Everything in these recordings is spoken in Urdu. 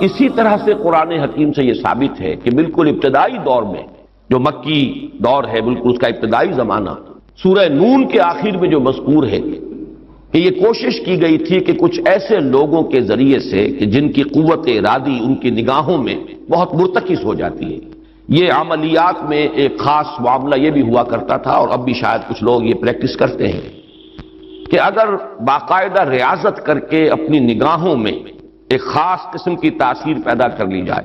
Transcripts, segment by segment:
اسی طرح سے قرآن حکیم سے یہ ثابت ہے کہ بالکل ابتدائی دور میں جو مکی دور ہے، بالکل اس کا ابتدائی زمانہ، سورہ نون کے آخر میں جو مذکور ہے کہ یہ کوشش کی گئی تھی کہ کچھ ایسے لوگوں کے ذریعے سے کہ جن کی قوت ارادی ان کی نگاہوں میں بہت مرتکز ہو جاتی ہے، یہ عملیات میں ایک خاص معاملہ یہ بھی ہوا کرتا تھا، اور اب بھی شاید کچھ لوگ یہ پریکٹس کرتے ہیں کہ اگر باقاعدہ ریاضت کر کے اپنی نگاہوں میں ایک خاص قسم کی تاثیر پیدا کر لی جائے،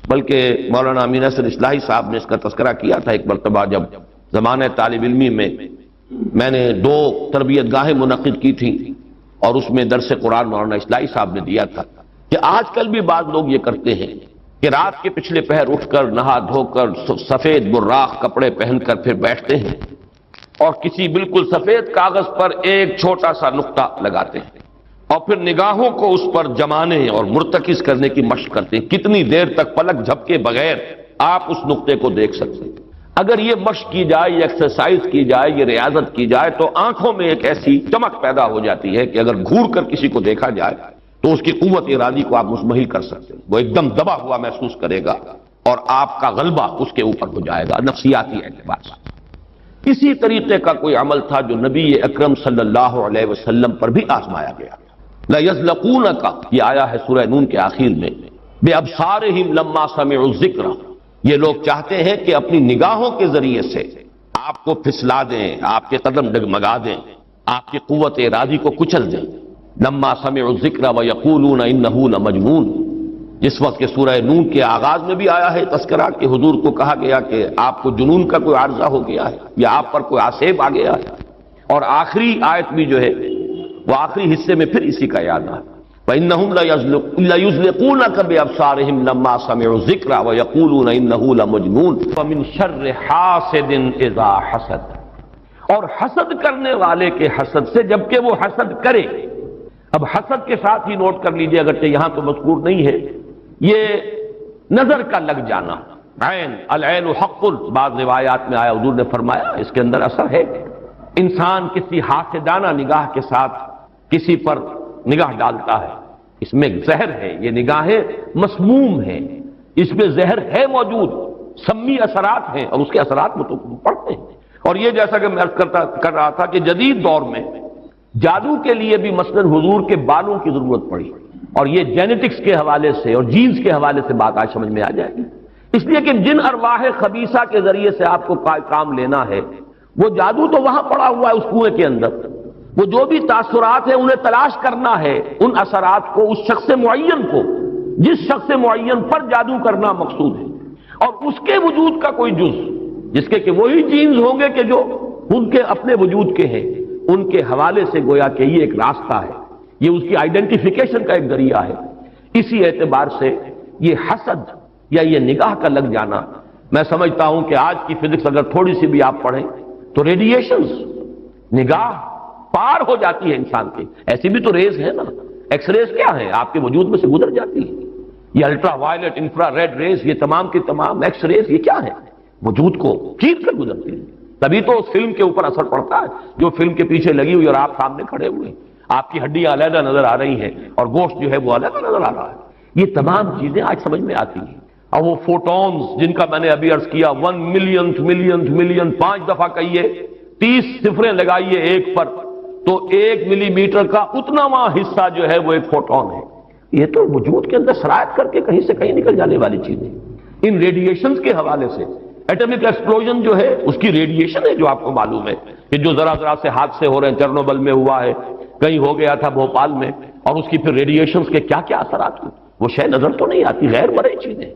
بلکہ مولانا امین احسن اصلاحی صاحب نے اس کا تذکرہ کیا تھا ایک مرتبہ جب زمانہ طالب علمی میں نے 2 تربیت گاہیں منعقد کی تھیں، اور اس میں درس قرآن مولانا اصلاحی صاحب نے دیا تھا کہ آج کل بھی بعض لوگ یہ کرتے ہیں کہ رات کے پچھلے پہر اٹھ کر نہا دھو کر سفید براق کپڑے پہن کر پھر بیٹھتے ہیں اور کسی بالکل سفید کاغذ پر ایک چھوٹا سا نقطہ لگاتے ہیں اور پھر نگاہوں کو اس پر جمانے اور مرتکز کرنے کی مشق کرتے ہیں۔ کتنی دیر تک پلک جھپکے بغیر آپ اس نقطے کو دیکھ سکتے ہیں۔ اگر یہ مشق کی جائے، یہ ایکسرسائز کی جائے، یہ ریاضت کی جائے تو آنکھوں میں ایک ایسی چمک پیدا ہو جاتی ہے کہ اگر گھور کر کسی کو دیکھا جائے تو اس کی قوت ارادی کو آپ مزمحل کر سکتے ہیں، وہ ایک دم دبا ہوا محسوس کرے گا اور آپ کا غلبہ اس کے اوپر ہو جائے گا نفسیاتی اعتبار سے۔ اسی طریقے کا کوئی عمل تھا جو نبی اکرم صلی اللہ علیہ وسلم پر بھی آزمایا گیا۔ لَيَزْلَقُونَكَ یہ آیا ہے سورہ نون کے آخر میں، بِأَبْصَارِهِمْ لَمَّا سَمِعُوا الذِّكْرَ، یہ لوگ چاہتے ہیں کہ اپنی نگاہوں کے ذریعے سے آپ کو پھسلا دیں، آپ کے قدم ڈگمگا دیں، آپ کی قوت ارادی کو کچل دیں۔ لما سمعوا الذکر ویقولون انہ لمجنون، جس وقت کہ سورہ نون کے آغاز میں بھی آیا ہے تذکرہ کہ حضور کو کہا گیا کہ آپ کو جنون کا کوئی عارضہ ہو گیا ہے یا آپ پر کوئی آسیب آ گیا ہے، اور آخری آیت بھی جو ہے وہ آخری حصے میں پھر اسی کا یاد ہے، فإنہم لَيُزْلِقُونَكَ بِأَبْصَارِهِمْ لَمَّا سَمِعُوا الذِّكْرَ وَيَقُولُونَ إِنَّهُ لَمَجْنُونٌ وَمِن شَرِّ حَاسِدٍ إِذَا حَسَدَ، اور حسد کرنے والے کے حسد سے جبکہ وہ حسد کرے۔ اب حسد کے ساتھ ہی نوٹ کر لیجئے، اگرچہ یہاں تو مذکور نہیں ہے، یہ نظر کا لگ جانا، عین العین حق، بعض روایات میں آیا حضور نے فرمایا اس کے اندر اثر ہے۔ انسان کسی حاسدانہ نگاہ کے ساتھ کسی پر نگاہ ڈالتا ہے، اس میں زہر ہے، یہ نگاہیں مسموم ہیں، اس میں زہر ہے موجود، سمی اثرات ہیں اور اس کے اثرات میں تو پڑتے ہیں۔ اور یہ جیسا کہ میں عرض کر رہا تھا کہ جدید دور میں جادو کے لیے بھی مثلاً حضور کے بالوں کی ضرورت پڑی، اور یہ جینیٹکس کے حوالے سے اور جینز کے حوالے سے بات آج سمجھ میں آ جائے گی، اس لیے کہ جن ارواح خبیثہ کے ذریعے سے آپ کو کام لینا ہے، وہ جادو تو وہاں پڑا ہوا ہے اس کنویں کے اندر، وہ جو بھی تاثرات ہیں انہیں تلاش کرنا ہے، ان اثرات کو اس شخص معین کو، جس شخص معین پر جادو کرنا مقصود ہے، اور اس کے وجود کا کوئی جز جس کے کہ وہی جینز ہوں گے کہ جو ان کے اپنے وجود کے ہیں، ان کے حوالے سے گویا کہ یہ ایک راستہ ہے، یہ اس کی آئیڈینٹیفیکیشن کا ایک ذریعہ ہے۔ اسی اعتبار سے یہ حسد یا یہ نگاہ کا لگ جانا، میں سمجھتا ہوں کہ آج کی فزکس اگر تھوڑی سی بھی آپ پڑھیں تو ریڈیشنز نگاہ پار ہو جاتی ہے انسان کے، ایسی بھی تو ریز ہے نا، ایکس ریز کیا ہے آپ کے وجود میں سے گزر جاتی ہے، یہ ultraviolet infrared rays, یہ تمام کی تمام ایکس ریز یہ کیا ہے، وجود کو چیر کر گزرتی ہے، تبھی تو اس فلم کے اوپر اثر پڑتا ہے جو فلم کے پیچھے لگی ہوئی اور آپ سامنے کھڑے ہوئے ہیں، آپ کی ہڈیاں علیحدہ نظر آ رہی ہیں اور گوشت جو ہے وہ علیحدہ نظر آ رہا ہے، یہ تمام چیزیں آج سمجھ میں آتی ہیں۔ اور وہ فوٹونز جن کا میں نے ابھی عرض کیا 1 ملین 5 دفعہ کہیے، 30 صفریں لگائیے ایک پر تو 1 ملی میٹر کا اتناواں حصہ جو ہے وہ ایک فوٹون ہے، یہ تو وجود کے اندر سرایت کر کے کہیں سے کہیں نکل جانے والی چیزیں۔ ان ریڈیشنز کے حوالے سے ایٹمک ایکسپلوژن جو ہے اس کی ریڈیشن ہے جو آپ کو معلوم ہے کہ جو ذرا ذرا سے حادثے ہو رہے ہیں، چرنوبل میں ہوا ہے، کہیں ہو گیا تھا بھوپال میں، اور اس کی پھر ریڈیشنز کے کیا کیا اثرات ہوئے، وہ شے نظر تو نہیں آتی، غیر مرئی چیزیں۔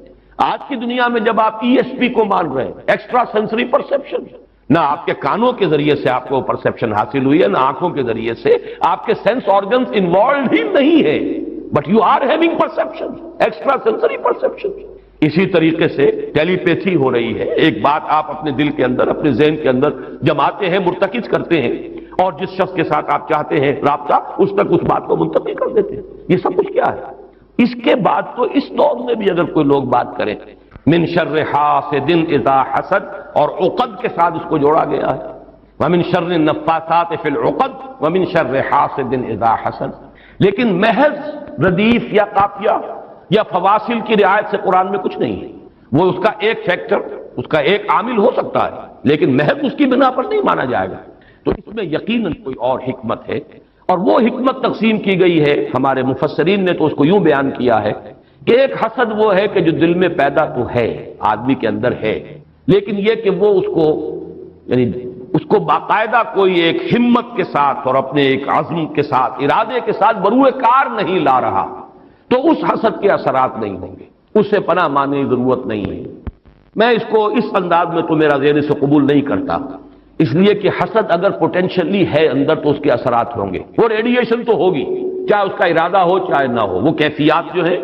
آج کی دنیا میں جب آپ ESP کو مان رہے ہیں، ایکسٹرا سینسری پرسیپشن، نہ آپ کے کانوں کے ذریعے سے آپ کو پرسیپشن حاصل ہوئی ہے، نہ آنکھوں کے ذریعے سے، آپ کے سینس آرگنز انوالوڈ ہی نہیں ہے، but you are having perception, extra sensory perception. اسی طریقے سے ٹیلی پیتھی ہو رہی ہے، ایک بات آپ اپنے دل کے اندر، اپنے ذہن کے اندر جماتے ہیں، مرتکز کرتے ہیں، اور جس شخص کے ساتھ آپ چاہتے ہیں رابطہ اس تک اس بات کو منتقل کر دیتے ہیں۔ یہ سب کچھ کیا ہے؟ اس کے بعد تو اس دور میں بھی اگر کوئی لوگ بات کریں من شر حاسد اذا حسد، اور عقد کے ساتھ اس کو جوڑا گیا ہے، ومن شر النفاثات فی العقد ومن شر حاسد اذا حسد، لیکن محض ردیف یا قافیہ یا فواصل کی رعایت سے قرآن میں کچھ نہیں ہے. وہ اس کا ایک فیکٹر، اس کا ایک عامل ہو سکتا ہے، لیکن محض اس کی بنا پر نہیں مانا جائے گا. تو اس میں یقیناً کوئی اور حکمت ہے، اور وہ حکمت تقسیم کی گئی ہے. ہمارے مفسرین نے تو اس کو یوں بیان کیا ہے کہ ایک حسد وہ ہے کہ جو دل میں پیدا تو ہے، آدمی کے اندر ہے، لیکن یہ کہ وہ اس کو یعنی اس کو باقاعدہ کوئی ایک ہمت کے ساتھ اور اپنے ایک عزم کے ساتھ، ارادے کے ساتھ بروئے کار نہیں لا رہا، تو اس حسد کے اثرات نہیں ہوں گے، اس سے پناہ مانگنے کی ضرورت نہیں ہے. میں اس کو اس انداز میں تو میرا ذہن سے قبول نہیں کرتا، اس لیے کہ حسد اگر پوٹینشلی ہے اندر تو اس کے اثرات ہوں گے. وہ ریڈیشن تو ہوگی، چاہے اس کا ارادہ ہو چاہے نہ ہو. وہ کیفیات جو ہے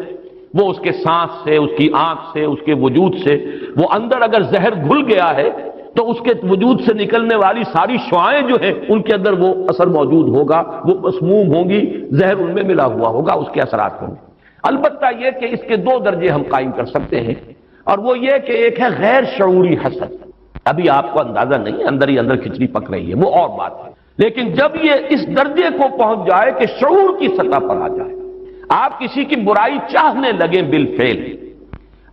وہ اس کے سانس سے، اس کی آنکھ سے، اس کے وجود سے، وہ اندر اگر زہر گھل گیا ہے تو اس کے وجود سے نکلنے والی ساری شعاعیں جو ہیں ان کے اندر وہ اثر موجود ہوگا، وہ مسموم ہوں گی، زہر ان میں ملا ہوا ہوگا، اس کے اثرات ہوں گے. البتہ یہ کہ اس کے دو درجے ہم قائم کر سکتے ہیں، اور وہ یہ کہ ایک ہے غیر شعوری حسد. ابھی آپ کو اندازہ نہیں، اندر ہی اندر کھچڑی پک رہی ہے، وہ اور بات ہے. لیکن جب یہ اس درجے کو پہنچ جائے کہ شعور کی سطح پر آ جائے، آپ کسی کی برائی چاہنے لگیں بالفعل،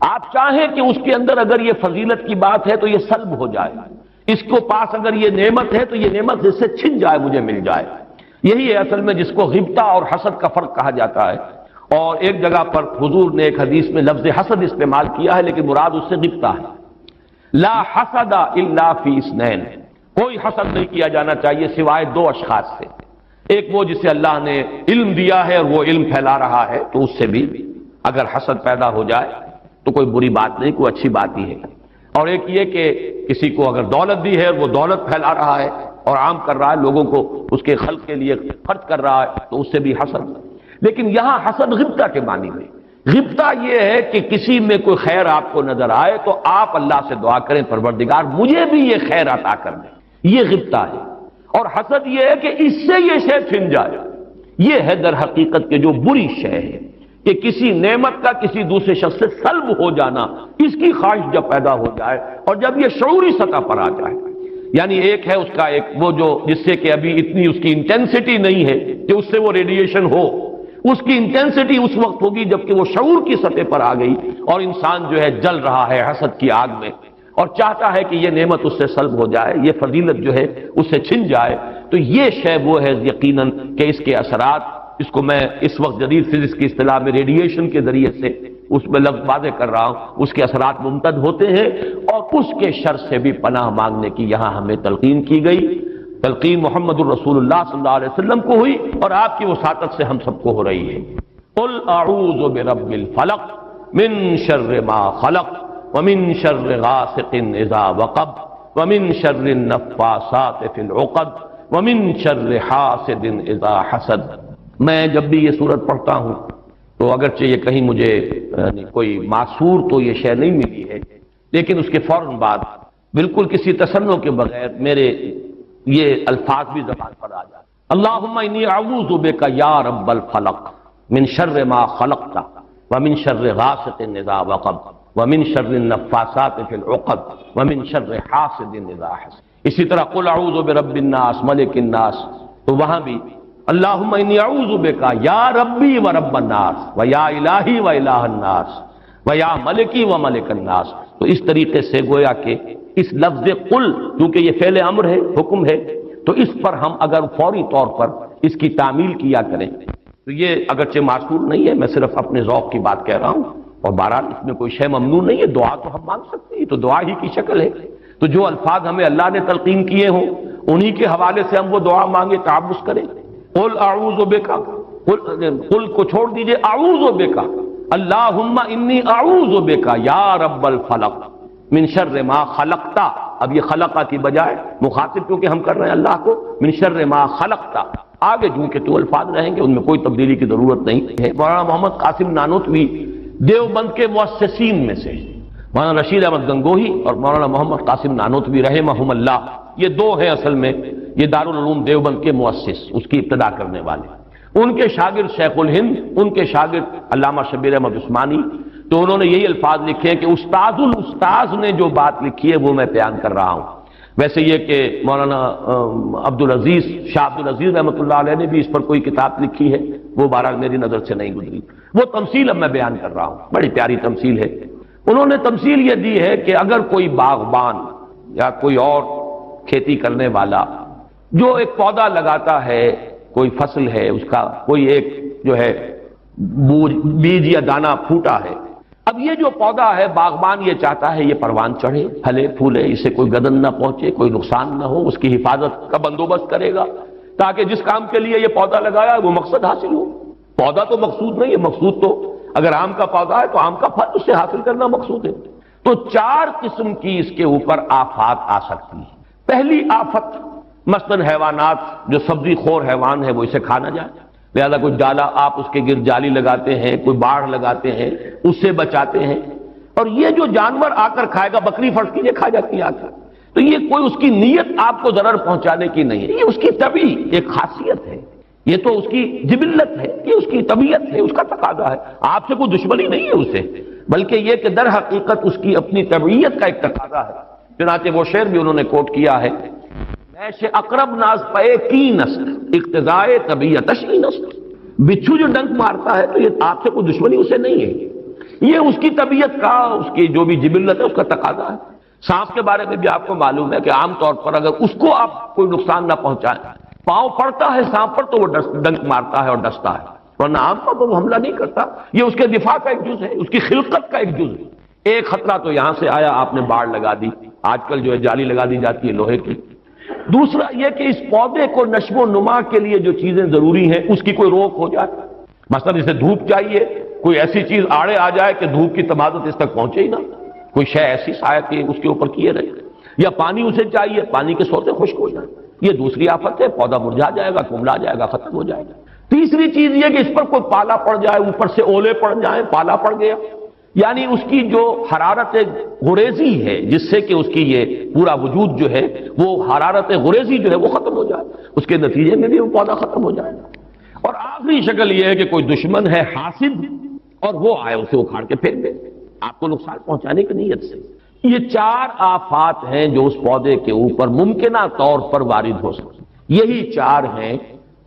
آپ چاہیں کہ اس کے اندر اگر یہ فضیلت کی بات ہے تو یہ سلب ہو جائے، اس کو پاس اگر یہ نعمت ہے تو یہ نعمت اس سے چھن جائے، مجھے مل جائے. یہی ہے اصل میں جس کو غبطہ اور حسد کا فرق کہا جاتا ہے. اور ایک جگہ پر حضور نے ایک حدیث میں لفظ حسد استعمال کیا ہے، لیکن مراد اس سے غبطہ ہے. لا حسد الا فی اثنین، کوئی حسد نہیں کیا جانا چاہیے سوائے دو اشخاص سے. ایک وہ جسے اللہ نے علم دیا ہے اور وہ علم پھیلا رہا ہے، تو اس سے بھی اگر حسد پیدا ہو جائے تو کوئی بری بات نہیں، کوئی اچھی بات ہی ہے. اور ایک یہ کہ کسی کو اگر دولت دی ہے اور وہ دولت پھیلا رہا ہے اور عام کر رہا ہے، لوگوں کو اس کے خلق کے لیے خرچ کر رہا ہے، تو اس سے بھی حسد. لیکن یہاں حسد غبطہ کے معنی میں، غبطہ یہ ہے کہ کسی میں کوئی خیر آپ کو نظر آئے تو آپ اللہ سے دعا کریں پروردگار مجھے بھی یہ خیر عطا کر دیں، یہ غبطہ ہے. اور حسد یہ ہے کہ اس سے یہ شے چھن جائے. یہ ہے در حقیقت کہ جو بری شے ہے کہ کسی نعمت کا کسی دوسرے شخص سے سلب ہو جانا، اس کی خواہش جب پیدا ہو جائے اور جب یہ شعوری سطح پر آ جائے. یعنی ایک ہے اس کا ایک وہ جو جس سے کہ ابھی اتنی اس کی انٹینسٹی نہیں ہے کہ اس سے وہ ریڈیشن ہو، اس کی انٹینسٹی اس وقت ہوگی جب کہ وہ شعور کی سطح پر آ گئی اور انسان جو ہے جل رہا ہے حسد کی آگ میں اور چاہتا ہے کہ یہ نعمت اس سے سلب ہو جائے، یہ فضیلت جو ہے اس سے چھن جائے. تو یہ شے وہ ہے یقیناً کہ اس کے اثرات، اس کو میں اس وقت جدید فزکس کی اصطلاح میں ریڈیشن کے ذریعے سے اس میں لفظ واضح کر رہا ہوں، اس کے اثرات ممتد ہوتے ہیں. اور اس کے شر سے بھی پناہ مانگنے کی یہاں ہمیں تلقین کی گئی. تلقین محمد الرسول اللہ صلی اللہ علیہ وسلم کو ہوئی اور آپ کی وساطت سے ہم سب کو ہو رہی ہے. قل اعوذ برب الفلق من شر ما خلق ومن شر غاسق اذا وقب ومن شر النفاثات فی العقد ومن شر حاسد اذا حسد. میں جب بھی یہ سورت پڑھتا ہوں تو اگرچہ یہ کہیں مجھے کوئی معصور تو یہ شے نہیں ملی ہے، لیکن اس کے فوراً بعد بالکل کسی تصنع کے بغیر میرے یہ الفاظ بھی زبان پر آ جاتے. اللہم انی اعوذ بک یا رب الفلق من شر ما خلقت ومن شر غاسق اذا وقب ومن شر النفاثات فی العقد ومن شر حاسد اذا حسد. اسی طرح قل اعوذ برب الناس ملک الناس، تو وہاں بھی اللہم انی اعوذ بک یا ربی و رب الناس و یا الہی و الہ الناس و یا ملکی و ملک الناس. تو اس طریقے سے گویا کہ اس لفظ قل کیونکہ یہ فعل امر ہے، حکم ہے، تو اس پر ہم اگر فوری طور پر اس کی تعمیل کیا کریں تو یہ اگرچہ معصور نہیں ہے، میں صرف اپنے ذوق کی بات کہہ رہا ہوں، اور بہرحال اس میں کوئی شے ممنوع نہیں ہے. دعا تو ہم مانگ سکتے ہیں، تو دعا ہی کی شکل ہے. تو جو الفاظ ہمیں اللہ نے تلقین کیے ہوں انہی کے حوالے سے ہم وہ دعا مانگے، تعوذ کریں. قل اعوذ بک، قل کو چھوڑ دیجئے، اعوذ بک اللہم انی اعوذ بک یا رب الفلق من شر ما خلقت. اب یہ خلقہ کی بجائے مخاطب کیونکہ ہم کر رہے ہیں اللہ کو، من شر ما خلقت. آگے جو کہ تو الفاظ رہیں گے ان میں کوئی تبدیلی کی ضرورت نہیں ہے. مولانا محمد قاسم نانوتوی دیوبند کے مؤسسین میں سے، مولانا رشید احمد گنگوہی اور مولانا محمد قاسم نانوتوی رحمہم اللہ، یہ دو ہیں اصل میں یہ دارالعلوم دیوبند کے مؤسس، اس کی ابتدا کرنے والے. ان کے شاگرد شیخ الہند، ان کے شاگرد علامہ شبیر احمد عثمانی، تو انہوں نے یہی الفاظ لکھے ہیں کہ استاذ الاستاذ نے جو بات لکھی ہے وہ میں بیان کر رہا ہوں ویسے یہ کہ مولانا عبدالعزیز شاہ عبدالعزیز رحمۃ اللہ علیہ نے بھی اس پر کوئی کتاب لکھی ہے، وہ بہرحال میری نظر سے نہیں گزری۔ وہ تمثیل اب میں بیان کر رہا ہوں، بڑی پیاری تمثیل ہے۔ انہوں نے تمثیل یہ دی ہے کہ اگر کوئی باغبان یا کوئی اور کھیتی کرنے والا جو ایک پودا لگاتا ہے، کوئی فصل ہے اس کا، کوئی ایک جو ہے بیج یا دانہ پھوٹا ہے، اب یہ جو پودا ہے باغبان یہ چاہتا ہے یہ پروان چڑھے، پھلے پھولے، اسے کوئی گدن نہ پہنچے، کوئی نقصان نہ ہو، اس کی حفاظت کا بندوبست کرے گا تاکہ جس کام کے لیے یہ پودا لگایا وہ مقصد حاصل ہو۔ پودا تو مقصود نہیں ہے، مقصود تو اگر آم کا پودا ہے تو آم کا پھل اس سے حاصل کرنا مقصود ہے۔ تو 4 قسم کی اس کے اوپر آفات آ سکتی ہیں۔ پہلی آفت مثلاً حیوانات، جو سبزی خور حیوان ہے وہ اسے کھا نہ جائے، لہذا کوئی ڈالا آپ اس کے گرد جالی لگاتے ہیں، کوئی باڑ لگاتے ہیں، اس سے بچاتے ہیں، اور یہ جو جانور آ کر کھائے گا، بکری فرض کیجیے کھا جاتی ہے آ کر، تو یہ کوئی اس کی نیت آپ کو ضرر پہنچانے کی نہیں ہے، یہ اس کی طبعی ایک خاصیت ہے، یہ تو اس کی جبلت ہے، یہ اس کی طبیعت ہے، اس کا تقاضا ہے، آپ سے کوئی دشمنی نہیں ہے اسے، بلکہ یہ کہ در حقیقت اس کی اپنی طبیعت کا ایک تقاضا ہے۔ چنانچہ وہ شعر بھی انہوں نے کوٹ کیا ہے، ایسے اقرب ناز پے کی نسل اقتضائے طبیعتش ای نسل، بچھو جو ڈنک مارتا ہے تو یہ آپ سے کوئی دشمنی اسے نہیں ہے، یہ اس کی طبیعت کا، اس کی جو بھی جبلت ہے اس کا تقاضا ہے۔ سانپ کے بارے میں بھی آپ کو معلوم ہے کہ عام طور پر اگر اس کو آپ کوئی نقصان نہ پہنچائیں، پاؤں پڑتا ہے سانپ پر تو وہ ڈنک مارتا ہے اور ڈستا ہے، ورنہ عام طور پر وہ حملہ نہیں کرتا، یہ اس کے دفاع کا ایک جز ہے، اس کی خلقت کا ایک جز ہے۔ ایک خطرہ تو یہاں سے آیا، آپ نے باڑ لگا دی، آج کل جو ہے جالی لگا دی جاتی ہے لوہے کی۔ دوسرا یہ کہ اس پودے کو نشو و نما کے لیے جو چیزیں ضروری ہیں اس کی کوئی روک ہو جائے، مثلا اسے دھوپ چاہیے، کوئی ایسی چیز آڑے آ جائے کہ دھوپ کی تمازت اس تک پہنچے ہی نہ، کوئی شے ایسی سایہ کہ اس کے اوپر کیے رہے، یا پانی اسے چاہیے، پانی کے سوتے خشک ہو جائیں، یہ دوسری آفت ہے، پودا مرجھا جائے گا، کملا جائے گا، ختم ہو جائے گا۔ تیسری چیز یہ کہ اس پر کوئی پالا پڑ جائے، اوپر سے اولے پڑ جائیں، پالا پڑ گیا، یعنی اس کی جو حرارت غریزی ہے جس سے کہ اس کی یہ پورا وجود جو ہے وہ حرارت غریزی جو ہے وہ ختم ہو جائے، اس کے نتیجے میں بھی وہ پودا ختم ہو جائے گا۔ اور آخری شکل یہ ہے کہ کوئی دشمن ہے حاسد اور وہ آئے اسے اکھاڑ کے پھینک دے آپ کو نقصان پہنچانے کی نیت سے۔ یہ 4 آفات ہیں جو اس پودے کے اوپر ممکنہ طور پر وارد ہو سکتی، یہی 4 ہیں۔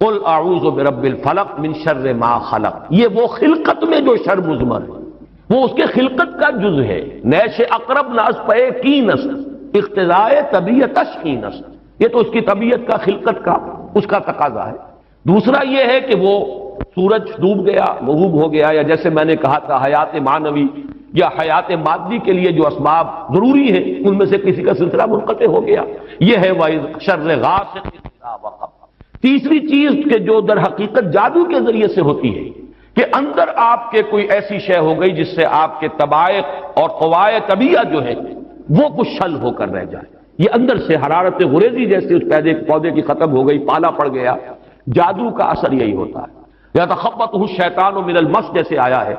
قل اعوذ برب الفلق من شر ما خلق، یہ وہ خلقت میں جو شر مضمر ہے، وہ اس کے خلقت کا جز ہے۔ نیش اقرب ناز پے کی نسل اقتضائے طبیعتش کی نسل، یہ تو اس کی طبیعت کا، خلقت کا، اس کا تقاضا ہے۔ دوسرا یہ ہے کہ وہ سورج ڈوب گیا، غروب ہو گیا، یا جیسے میں نے کہا تھا حیات معنوی یا حیات مادی کے لیے جو اسباب ضروری ہیں ان میں سے کسی کا سلسلہ منقطع ہو گیا، یہ ہے وَإِذْ شَرِّ غاسق إِذَا وَقَبَ۔ تیسری چیز کہ جو در حقیقت جادو کے ذریعے سے ہوتی ہے کہ اندر آپ کے کوئی ایسی شے ہو گئی جس سے آپ کے طبائع اور قوائے طبیعہ جو ہے وہ کچھ شل ہو کر رہ جائے، یہ اندر سے حرارت غریزی جیسے اس پودے کی ختم ہو گئی، پالا پڑ گیا۔ جادو کا اثر یہی ہوتا ہے، یا تخبطہ الشیطان من المس جیسے آیا ہے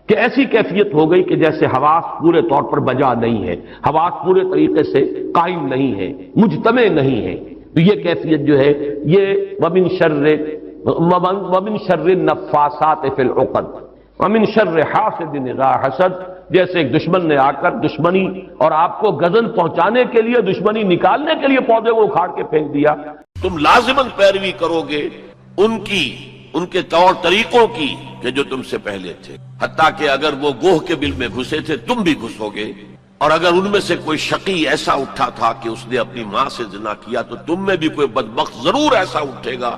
کہ ایسی کیفیت ہو گئی کہ جیسے حواس پورے طور پر بجا نہیں ہے، حواس پورے طریقے سے قائم نہیں ہے، مجتمع نہیں ہے، تو یہ کیفیت جو ہے یہ ومن شر النفاثات فی العقد ومن شر حاسد اذا حسد، جیسے ایک دشمن نے آ کر دشمنی اور آپ کو گزن پہنچانے کے لیے، دشمنی نکالنے کے لیے پودے کو اکھاڑ کے پھینک دیا، تم لازماً پیروی کرو گے ان کی، ان کے طور طریقوں کی کہ جو تم سے پہلے تھے، حتیٰ کہ اگر وہ گوہ کے بل میں گھسے تھے تم بھی گھسو گے، اور اگر ان میں سے کوئی شقی ایسا اٹھا تھا کہ اس نے اپنی ماں سے زنا کیا تو تم میں بھی کوئی بدبخت ضرور ایسا اٹھے گا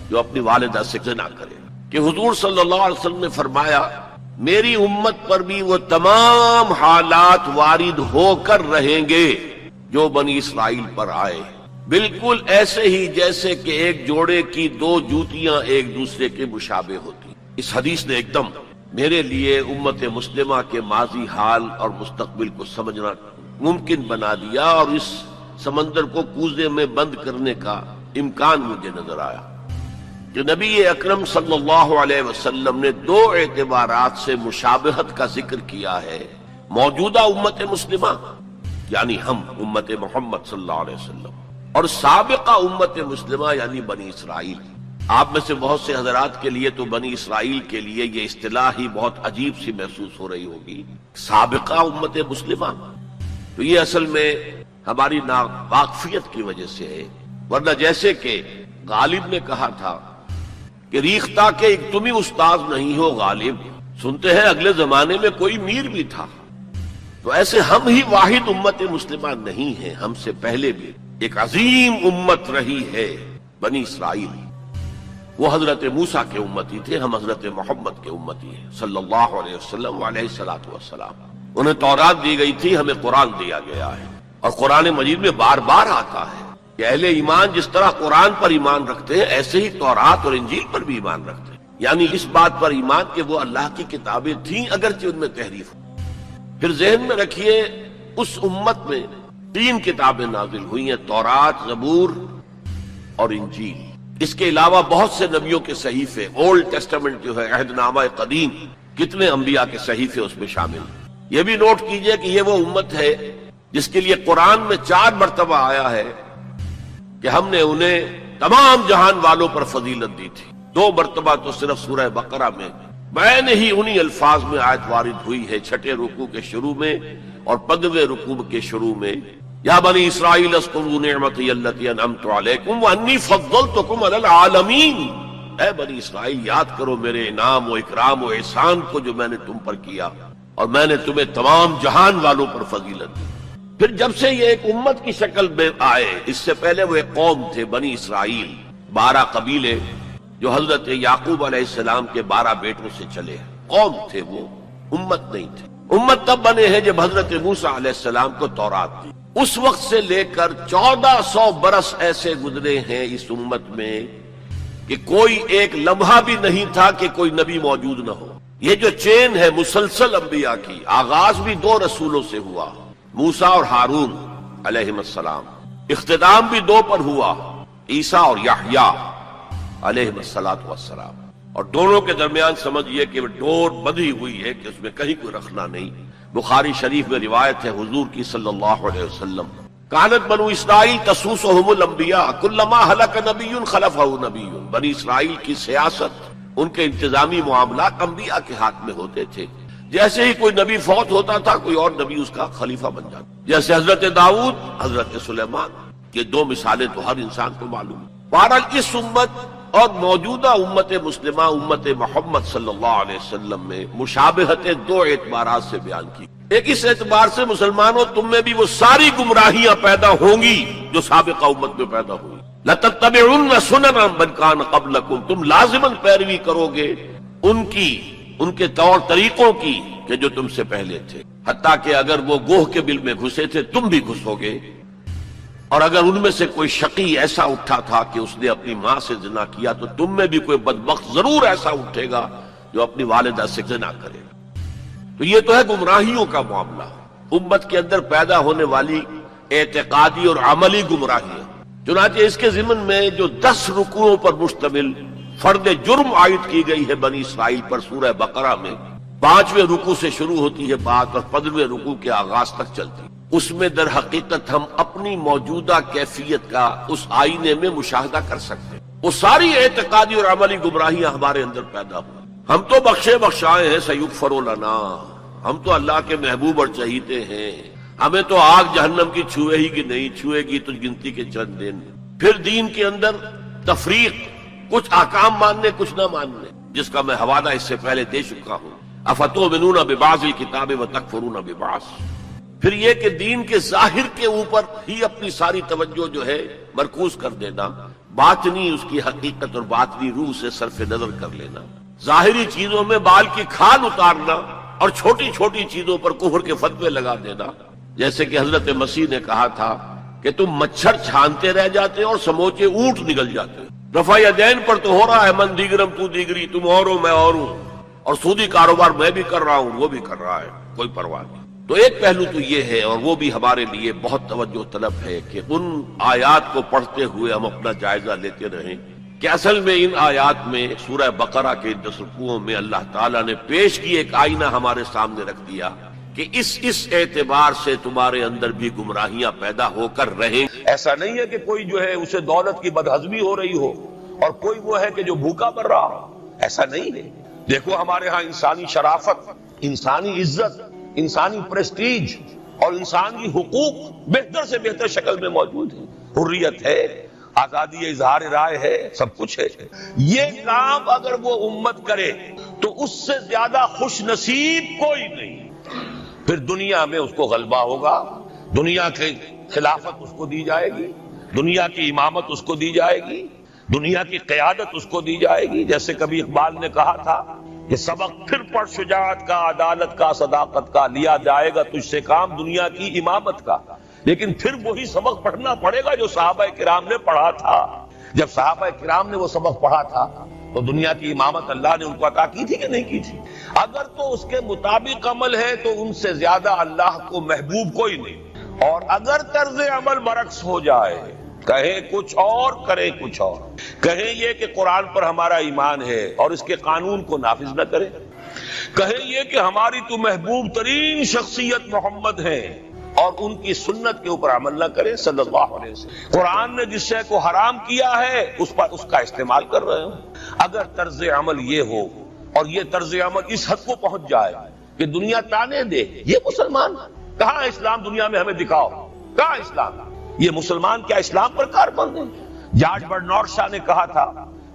جو اپنی والدہ سے زنا کرے گا۔ کہ حضور صلی اللہ علیہ وسلم نے فرمایا میری امت پر بھی وہ تمام حالات وارد ہو کر رہیں گے جو بنی اسرائیل پر آئے، بالکل ایسے ہی جیسے کہ ایک جوڑے کی 2 جوتیاں ایک دوسرے کے مشابہ ہوتی۔ اس حدیث نے ایک دم میرے لیے امت مسلمہ کے ماضی حال اور مستقبل کو سمجھنا ممکن بنا دیا، اور اس سمندر کو کوزے میں بند کرنے کا امکان مجھے نظر آیا کہ نبی اکرم صلی اللہ علیہ وسلم نے 2 اعتبارات سے مشابہت کا ذکر کیا ہے۔ موجودہ امت مسلمہ یعنی ہم امت محمد صلی اللہ علیہ وسلم، اور سابقہ امت مسلمہ یعنی بنی اسرائیل۔ آپ میں سے بہت سے حضرات کے لیے تو بنی اسرائیل کے لیے یہ اصطلاح ہی بہت عجیب سی محسوس ہو رہی ہوگی، سابقہ امت مسلمہ، تو یہ اصل میں ہماری ناواقفیت کی وجہ سے ہے، ورنہ جیسے کہ غالب نے کہا تھا کہ ریختہ کے ایک تم ہی استاد نہیں ہو غالب، سنتے ہیں اگلے زمانے میں کوئی میر بھی تھا، تو ایسے ہم ہی واحد امت مسلمہ نہیں ہیں، ہم سے پہلے بھی ایک عظیم امت رہی ہے بنی اسرائیل، وہ حضرت موسیٰ کے امتی تھے، ہم حضرت محمد کے امتی ہیں صلی اللہ علیہ وسلم علیہ الصلوۃ والسلام۔ انہیں تورات دی گئی تھی، ہمیں قرآن دیا گیا ہے، اور قرآن مجید میں بار بار آتا ہے کہ اہل ایمان جس طرح قرآن پر ایمان رکھتے ہیں ایسے ہی تورات اور انجیل پر بھی ایمان رکھتے ہیں، یعنی اس بات پر ایمان کہ وہ اللہ کی کتابیں تھیں اگرچہ ان میں تحریف ہو۔ پھر ذہن میں رکھیے اس امت میں 3 کتابیں نازل ہوئی ہیں، تورات، زبور اور انجیل۔ اس کے علاوہ بہت سے نبیوں کے صحیفے، اولڈ ٹیسٹمنٹ جو ہے عہد نامہ قدیم، کتنے انبیاء کے صحیفے اس میں شامل ہیں۔ یہ بھی نوٹ کیجئے کہ یہ وہ امت ہے جس کے لیے قرآن میں 4 مرتبہ آیا ہے کہ ہم نے انہیں تمام جہان والوں پر فضیلت دی تھی۔ 2 مرتبہ تو صرف سورہ بقرہ میں بین ہی انہی الفاظ میں آیت وارد ہوئی ہے، 6 رکوع کے شروع میں اور 15ویں رکوع کے شروع میں، یا بنی اسرائیل اذکروا نعمتی التی انعمت علیکم وانی فضلتکم علی العالمین، اے بنی اسرائیل یاد کرو میرے انعام و اکرام و احسان کو جو میں نے تم پر کیا، اور میں نے تمہیں تمام جہان والوں پر فضیلت دی۔ پھر جب سے یہ ایک امت کی شکل میں آئے، اس سے پہلے وہ ایک قوم تھے بنی اسرائیل، 12 قبیلے جو حضرت یعقوب علیہ السلام کے 12 بیٹوں سے چلے، قوم تھے وہ، امت نہیں تھے۔ امت تب بنے ہیں جب حضرت موسیٰ علیہ السلام کو تورات دی، اس وقت سے لے کر 1400 برس ایسے گزرے ہیں اس امت میں کہ کوئی ایک لمحہ بھی نہیں تھا کہ کوئی نبی موجود نہ ہو۔ یہ جو چین ہے مسلسل انبیاء کی، آغاز بھی 2 رسولوں سے ہوا، موسیٰ اور ہارون علیہم السلام، اختتام بھی 2 پر ہوا، عیسیٰ اور یحییٰ علیہم السلام، اور دونوں کے درمیان سمجھئے کہ وہ ڈور بندھی ہوئی ہے کہ اس میں کہیں کوئی رکھنا نہیں۔ بخاری شریف میں روایت ہے حضور کی صلی اللہ علیہ وسلم، کانت بنو اسرائیل تسوسہم الانبیاء کلما ہلک نبی خلفہ نبی، بنی اسرائیل کی سیاست، ان کے انتظامی معاملات انبیاء کے ہاتھ میں ہوتے تھے، جیسے ہی کوئی نبی فوت ہوتا تھا کوئی اور نبی اس کا خلیفہ بن جاتا، جیسے حضرت داؤد، حضرت سلیمان، یہ 2 مثالیں تو ہر انسان کو معلوم ہیں۔ بہرحال اس امت اور موجودہ امت مسلمہ امت محمد صلی اللہ علیہ وسلم میں مشابہتیں 2 اعتبارات سے بیان کی۔ ایک اس اعتبار سے مسلمانوں تم میں بھی وہ ساری گمراہیاں پیدا ہوں گی جو سابقہ امت میں پیدا ہوئی، لَتَتَّبِعُنَّ سُنَنَ مَنْ كَانَ قَبْلَكُمْ، تم لازماً پیروی کرو گے ان کے طور طریقوں کی کہ جو تم سے پہلے تھے، حتیٰ کہ اگر وہ گوہ کے بل میں گھسے تھے تم بھی گھسو گے، اور اگر ان میں سے کوئی شقی ایسا اٹھا تھا کہ اس نے اپنی ماں سے زنا کیا تو تم میں بھی کوئی بدبخت ضرور ایسا اٹھے گا جو اپنی والدہ سے زنا کرے گا۔ تو یہ تو ہے گمراہیوں کا معاملہ، امت کے اندر پیدا ہونے والی اعتقادی اور عملی گمراہیاں۔ چنانچہ اس کے ضمن میں جو 10 رکوعوں پر مشتمل فرد جرم عائد کی گئی ہے بنی اسرائیل پر سورہ بقرہ میں، 5ویں رکوع سے شروع ہوتی ہے بات اور 15ویں رکوع کے آغاز تک چلتی، اس میں در حقیقت ہم اپنی موجودہ کیفیت کا اس آئینے میں مشاہدہ کر سکتے ہیں۔ وہ ساری اعتقادی اور عملی گمراہیاں ہمارے اندر پیدا ہوئی۔ ہم تو بخشے بخشائے ہیں، سیغفر لنا، ہم تو اللہ کے محبوب اور چہیتے ہیں، ہمیں تو آگ جہنم کی چھوئے ہی کہ نہیں چھوئے گی تو گنتی کے چند دن۔ پھر دین کے اندر تفریق، کچھ احکام ماننے کچھ نہ ماننے، جس کا میں حوالہ اس سے پہلے دے چکا ہوں، افتؤمنون ببعض الکتاب وتکفرون ببعض۔ پھر یہ کہ دین کے ظاہر کے اوپر ہی اپنی ساری توجہ جو ہے مرکوز کر دینا، باطنی اس کی حقیقت اور باطنی روح سے صرف نظر کر لینا، ظاہری چیزوں میں بال کی کھال اتارنا اور چھوٹی چھوٹی چیزوں پر کفر کے فتوے لگا دینا، جیسے کہ حضرت مسیح نے کہا تھا کہ تم مچھر چھانتے رہ جاتے اور سموچے اونٹ نگل جاتے۔ رفع یدین پر تو ہو رہا ہے من دیگرم تو دیگری، تم اور ہو میں اور ہوں، اور سودی کاروبار میں بھی کر رہا ہوں وہ بھی کر رہا ہے، کوئی پرواہ نہیں۔ تو ایک پہلو تو یہ ہے، اور وہ بھی ہمارے لیے بہت توجہ طلب ہے کہ ان آیات کو پڑھتے ہوئے ہم اپنا جائزہ لیتے رہیں کہ اصل میں ان آیات میں سورہ بقرہ کے 10 رکوعوں میں اللہ تعالیٰ نے پیش کی ایک آئینہ ہمارے سامنے رکھ دیا کہ اس اعتبار سے تمہارے اندر بھی گمراہیاں پیدا ہو کر رہیں۔ ایسا نہیں ہے کہ کوئی جو ہے اسے دولت کی بدہضمی ہو رہی ہو اور کوئی وہ ہے کہ جو بھوکا مر رہا ہو، ایسا نہیں ہے۔ دیکھو ہمارے ہاں انسانی شرافت، انسانی عزت، انسانی پریسٹیج، اور انسان کی حقوق بہتر سے بہتر شکل میں موجود ہیں، حریت ہے، آزادی اظہار رائے ہے، سب کچھ ہے۔ یہ کام اگر وہ امت کرے تو اس سے زیادہ خوش نصیب کوئی نہیں۔ پھر دنیا میں اس کو غلبہ ہوگا، دنیا کی خلافت اس کو دی جائے گی، دنیا کی امامت اس کو دی جائے گی، دنیا کی قیادت اس کو دی جائے گی۔ جیسے کبھی اقبال نے کہا تھا کہ سبق پھر پڑھ شجاعت کا، عدالت کا، صداقت کا، لیا جائے گا تجھ سے کام دنیا کی امامت کا۔ لیکن پھر وہی سبق پڑھنا پڑے گا جو صحابہ کرام نے پڑھا تھا۔ جب صحابہ کرام نے وہ سبق پڑھا تھا تو دنیا کی امامت اللہ نے ان کو عطا کی تھی کہ نہیں کی تھی؟ اگر تو اس کے مطابق عمل ہے تو ان سے زیادہ اللہ کو محبوب کوئی نہیں، اور اگر طرز عمل برعکس ہو جائے، کہیں کچھ اور کرے کچھ اور، کہیں یہ کہ قرآن پر ہمارا ایمان ہے اور اس کے قانون کو نافذ نہ کرے، کہیں یہ کہ ہماری تو محبوب ترین شخصیت محمد ہے اور ان کی سنت کے اوپر عمل نہ کرے صلی اللہ علیہ وسلم، قرآن نے جس شے کو حرام کیا ہے اس پر اس کا استعمال کر رہے ہوں، اگر طرز عمل یہ ہو اور یہ طرز عمل اس حد کو پہنچ جائے کہ دنیا تانے دے یہ مسلمان کہاں اسلام، دنیا میں ہمیں دکھاؤ کہاں اسلام، یہ مسلمان کیا اسلام پر کاربند ہیں؟ جارج برنارڈ شاہ نے کہا تھا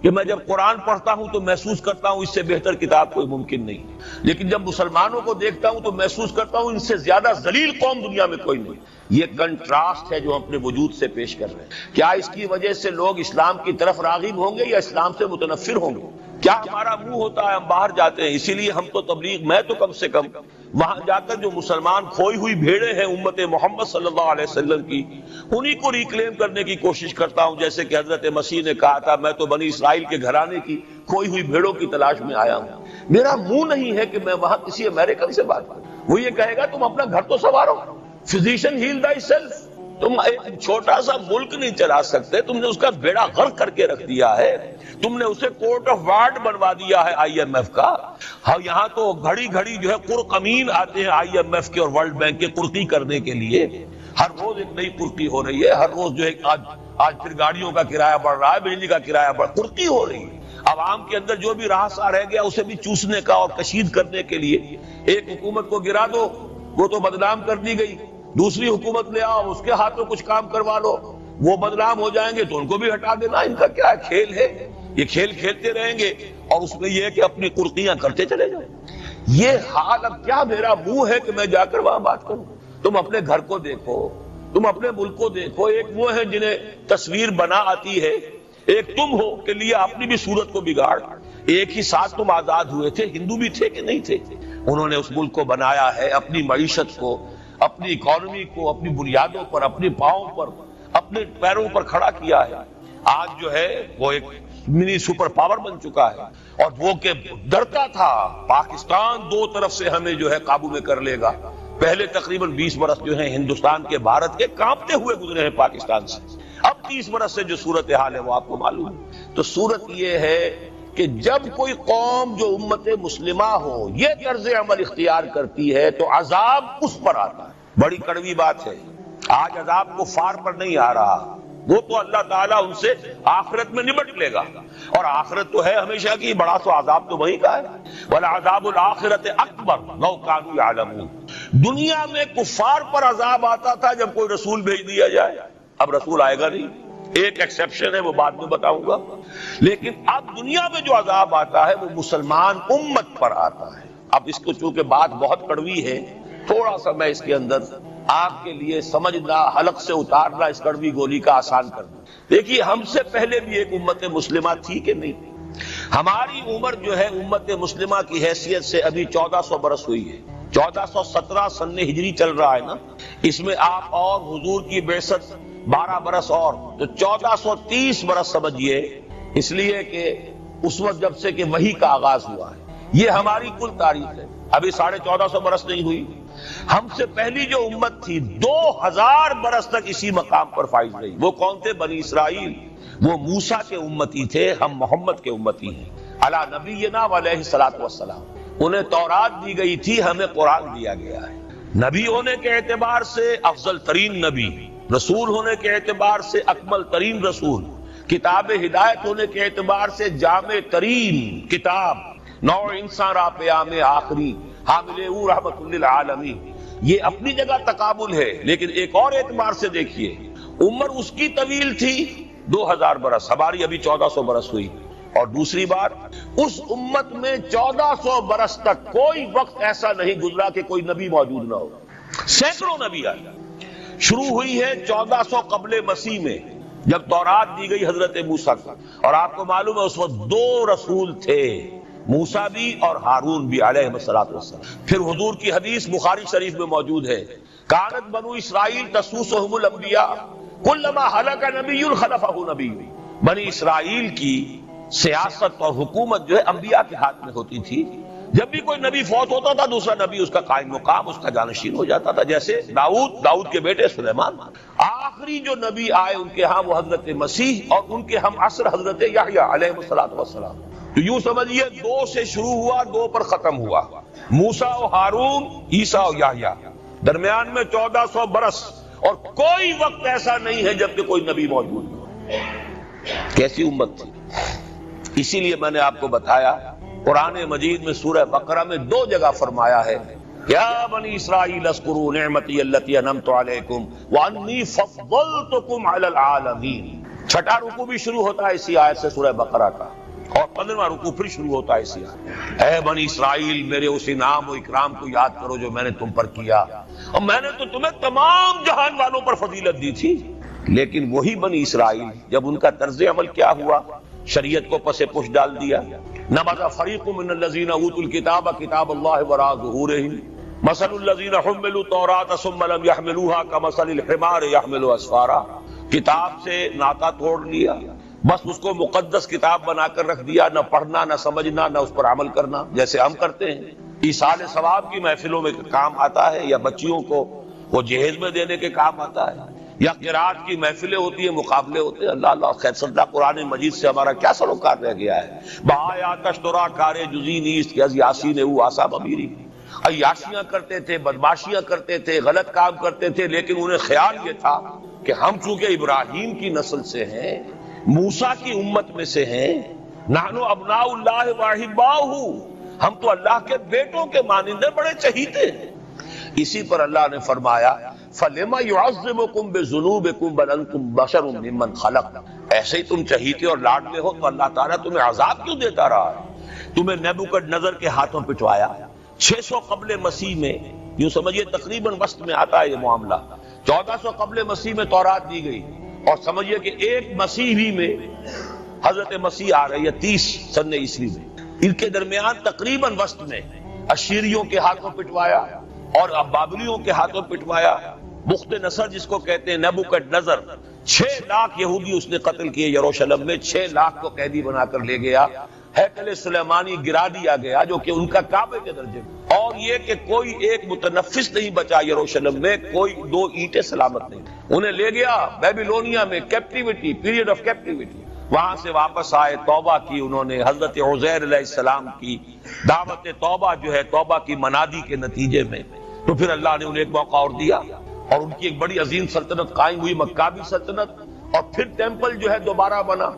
کہ میں جب قرآن پڑھتا ہوں تو محسوس کرتا ہوں اس سے بہتر کتاب کوئی ممکن نہیں، لیکن جب مسلمانوں کو دیکھتا ہوں تو محسوس کرتا ہوں ان سے زیادہ ذلیل قوم دنیا میں کوئی نہیں۔ یہ کنٹراسٹ ہے جو ہم اپنے وجود سے پیش کر رہے ہیں۔ کیا اس کی وجہ سے لوگ اسلام کی طرف راغب ہوں گے یا اسلام سے متنفر ہوں گے؟ کیا ہمارا منہ ہوتا ہے ہم باہر جاتے ہیں، اسی لیے ہم تو تبلیغ، میں تو کم سے کم وہاں جا کر جو مسلمان کھوئی ہوئی بھیڑیں ہیں امت محمد صلی اللہ علیہ وسلم کی، انہی کو ریکلیم کرنے کی کوشش کرتا ہوں، جیسے کہ حضرت مسیح نے کہا تھا میں تو بنی اسرائیل کے گھرانے کی کھوئی ہوئی بھیڑوں کی تلاش میں آیا ہوں۔ میرا منہ نہیں ہے کہ میں وہاں کسی امریکن سے بات کروں، وہ یہ کہے گا تم اپنا گھر تو سنوارو، فزیشین ہیل تھائی سیلف۔ تم ایک چھوٹا سا ملک نہیں چلا سکتے، تم نے اس کا بیڑا غرق کر کے رکھ دیا ہے، تم نے اسے کورٹ آف وارڈ بنوا دیا ہے IMF کا۔ ہاں یہاں تو گھڑی گھڑی جو ہے قرقمین آتے ہیں IMF کے اور ورلڈ بینک کے قرقی کرنے کے لیے، ہر روز ایک نئی قرقی ہو رہی ہے، ہر روز جو ہے آج پھر گاڑیوں کا کرایہ بڑھ رہا ہے، بجلی کا کرایہ قرقی ہو رہی ہے۔ عوام کے اندر جو بھی راہ رہ گیا اسے بھی چوسنے کا اور کشید کرنے کے لیے ایک حکومت کو گرا دو، وہ تو بدنام کر دی گئی، دوسری حکومت لے آؤ اس کے ہاتھوں کچھ کام کروا لو، وہ بدنام ہو جائیں گے تو ان کو بھی ہٹا دینا۔ ان کا کیا کھیل ہے؟ یہ کھیل کھیلتے رہیں گے اور اس میں یہ ہے کہ اپنی قرقیاں کرتے چلے جائیں۔ یہ حال اب کیا میرا منہ ہے کہ میں جا کر وہاں بات کروں؟ تم اپنے گھر کو دیکھو، تم اپنے ملک کو دیکھو، ایک وہ ہے جنہیں تصویر بنا آتی ہے، ایک تم ہو کہ لیے اپنی بھی صورت کو بگاڑ۔ ایک ہی ساتھ تم آزاد ہوئے تھے، ہندو بھی تھے کہ نہیں تھے؟ انہوں نے اس ملک کو بنایا ہے، اپنی معیشت کو، اپنی اکانومی کو اپنی بنیادوں پر، اپنے پاؤں پر، اپنے پیروں پر کھڑا کیا ہے۔ آج جو ہے وہ ایک منی سپر پاور بن چکا ہے، اور وہ کہ ڈرتا تھا پاکستان دو طرف سے ہمیں جو ہے قابو میں کر لے گا۔ پہلے تقریباً 20 برس جو ہیں ہندوستان کے، بھارت کے کانپتے ہوئے گزرے ہیں پاکستان سے، اب 30 برس سے جو صورتحال ہے وہ آپ کو معلوم ہے۔ تو صورت یہ ہے کہ جب کوئی قوم جو امت مسلمہ ہو یہ طرز عمل اختیار کرتی ہے تو عذاب اس پر آتا ہے۔ بڑی کڑوی بات ہے، آج عذاب کفار پر نہیں آ رہا، وہ تو اللہ تعالیٰ ان سے آخرت میں نمٹ لے گا، اور آخرت تو ہے ہمیشہ کی، بڑا سو عذاب تو وہی کا ہے۔ وَلَعَذَابُ الْآخِرَةِ أَكْبَرُ لَوْ كَانُوا يَعْلَمُونَ۔ دنیا میں کفار پر عذاب آتا تھا جب کوئی رسول بھیج دیا جائے، اب رسول آئے گا نہیں، ایک ایکسیپشن ہے وہ بعد میں بتاؤں گا، لیکن اب دنیا میں جو عذاب آتا ہے وہ مسلمان امت پر آتا ہے۔ اب اس کو چونکہ بات بہت کڑوی ہے، تھوڑا سا میں اس کے اندر آپ کے لیے سمجھنا، حلق سے اتارنا اس کڑوی گولی کا آسان کر دوں۔ دیکھیے ہم سے پہلے بھی ایک امت مسلمہ تھی کہ نہیں؟ ہماری عمر جو ہے امت مسلمہ کی حیثیت سے ابھی 1400 برس ہوئی ہے، 1417 سن ہجری چل رہا ہے نا، اس میں آپ اور حضور کی بعثت 12 برس اور، تو 1430 برس سمجھیے، اس لیے کہ اس وقت جب سے کہ وحی کا آغاز ہوا ہے، یہ ہماری کل تاریخ ہے، ابھی 1450 برس نہیں ہوئی۔ ہم سے پہلی جو امت تھی 2000 برس تک اسی مقام پر فائز رہی، وہ کون تھے؟ بنی اسرائیل، وہ موسیٰ کے امتی تھے، ہم محمد کے امتی ہیں علی نبینا علیہ الصلوۃ والسلام۔ انہیں تورات دی گئی تھی، ہمیں قرآن دیا گیا ہے۔ نبی ہونے کے اعتبار سے افضل ترین نبی، رسول ہونے کے اعتبار سے اکمل ترین رسول، کتاب ہدایت ہونے کے اعتبار سے جامع ترین کتاب، نوع انسان را پیام آخری، حامل او رحمت للعالمین۔ یہ اپنی جگہ تقابل ہے، لیکن ایک اور اعتبار سے دیکھیے، عمر اس کی طویل تھی 2000 برس، ہماری ابھی 1400 برس ہوئی، اور دوسری بات اس امت میں 1400 برس تک کوئی وقت ایسا نہیں گزرا کہ کوئی نبی موجود نہ ہو، سینکڑوں نبی آئے۔ شروع ہوئی ہے 1400 قبل مسیح میں، جب تورات دی گئی حضرت موسیٰ کو، اور آپ کو معلوم ہے اس وقت 2 رسول تھے، موسیٰ بھی اور ہارون بھی علیہ الصلوۃ والسلام۔ پھر حضور کی حدیث بخاری شریف میں موجود ہے، کانت بنو اسرائیل تسوسہم الانبیاء کلما ہلک نبی خلفہ نبی۔ بنی اسرائیل کی سیاست اور حکومت جو ہے انبیاء کے ہاتھ میں ہوتی تھی، جب بھی کوئی نبی فوت ہوتا تھا دوسرا نبی اس کا قائم مقام، اس کا جانشین ہو جاتا تھا، جیسے داؤد کے بیٹے سلیمان۔ آخری جو نبی آئے ان کے ہاں وہ حضرت مسیح، اور ان کے ہم عصر حضرت یحییٰ علیہ الصلوۃ والسلام۔ تو یوں سمجھیے 2 سے شروع ہوا، 2 پر ختم ہوا، موسیٰ و ہارون، عیسیٰ و یحییٰ، درمیان میں 1400 برس، اور کوئی وقت ایسا نہیں ہے جب کہ کوئی نبی موجود ہو۔ کیسی امت تھی! اسی لیے میں نے آپ کو بتایا قرآن مجید میں سورہ بقرہ میں 2 جگہ فرمایا ہے، یا بنی اسرائیل اذکروا نعمتی التی انعمت علیکم وانی فضلتکم علی العالمین۔ 6واں رکوع بھی شروع ہوتا ہے اسی آیت سے سورہ بقرہ کا، اور 15واں رکوع پھر شروع ہوتا ہے اسی آیت، اے بنی اسرائیل میرے اس انعام و اکرام کو یاد کرو جو میں نے تم پر کیا، اور میں نے تو تمہیں تمام جہان والوں پر فضیلت دی تھی۔ لیکن وہی بنی اسرائیل جب ان کا طرز عمل کیا ہوا، شریعت کو پس پش ڈال دیا، نبذ فریق من الذین اوتوا الکتاب کتاب اللہ وراء ظہورہم مثل الذین حملوا التوراۃ ثم لم یحملوها کمثل الحمار یحمل اسفارا۔ کتاب سے ناطا توڑ لیا، بس اس کو مقدس کتاب بنا کر رکھ دیا، نہ پڑھنا نہ سمجھنا نہ اس پر عمل کرنا، جیسے ہم کرتے ہیں۔ ایصال ثواب کی محفلوں میں کام آتا ہے، یا بچیوں کو وہ جہیز میں دینے کے کام آتا ہے، یا قرات کی محفلیں ہوتی ہیں، مقابلے ہوتے ہیں۔ اللہ اللہ خیر صدہ قرآن مجید سے ہمارا کیا سروکار رہ گیا ہے۔ بہایا تشترا کار جزی نیست کہ از یاسین او آساب امیری۔ عیاشیاں کرتے تھے، بدماشیاں کرتے تھے، غلط کام کرتے تھے، لیکن انہیں خیال یہ تھا کہ ہم چونکہ ابراہیم کی نسل سے ہیں، موسیٰ کی امت میں سے ہیں، نحن ابناء اللہ واحباؤہ، ہم تو اللہ کے بیٹوں کے مانندے بڑے چہیتے ہیں۔ اسی پر اللہ نے فرمایا فَلِمَ يُعَذِّبُكُمْ بِذُنُوبِكُمْ بَلْ أَنْتُمْ بَشَرٌ مِّمَّنْ خَلَقَ۔ ایسے ہی تم چہیتے اور لاڈلے ہو تو اللہ تعالیٰ تمہیں عذاب کیوں دیتا رہا ہے؟ تمہیں نیبوکڈ نظر کے ہاتھوں پٹوایا 600 قبل مسیح میں، یوں سمجھیے تقریباً وسط میں آتا ہے یہ معاملہ۔ 1400 قبل مسیح میں تورات دی گئی، اور سمجھیے کہ ایک مسیحی میں حضرت مسیح آ رہی ہے 30 سن عیسوی میں، ان کے درمیان تقریباً وسط میں اشیریوں کے ہاتھوں پٹوایا اور بابلیوں کے ہاتھوں پٹوایا۔ بخت نصر جس کو کہتے ہیں، نیبوکڈ نظر، 6 لاکھ یہودی اس نے قتل کیے یروشلم میں، 6 لاکھ کو قیدی بنا کر لے گیا، ہیکل سلیمانی گرا دیا گیا جو کہ ان کا کعبے کے درجے میں، اور یہ کہ کوئی ایک متنفس نہیں بچا یروشلم میں، کوئی 2 اینٹیں سلامت نہیں، انہیں لے گیا بیبیلونیا میں، کیپٹیوٹی، پیریڈ آف کیپٹیوٹی۔ وہاں سے واپس آئے، توبہ کی انہوں نے، حضرت عزیر علیہ السلام کی دعوت توبہ جو ہے توبہ کی منادی کے نتیجے میں، تو پھر اللہ نے انہیں ایک موقع اور دیا، اور ان کی ایک بڑی عظیم سلطنت قائم ہوئی، مکابی سلطنت، اور پھر ٹیمپل جو ہے دوبارہ بنا،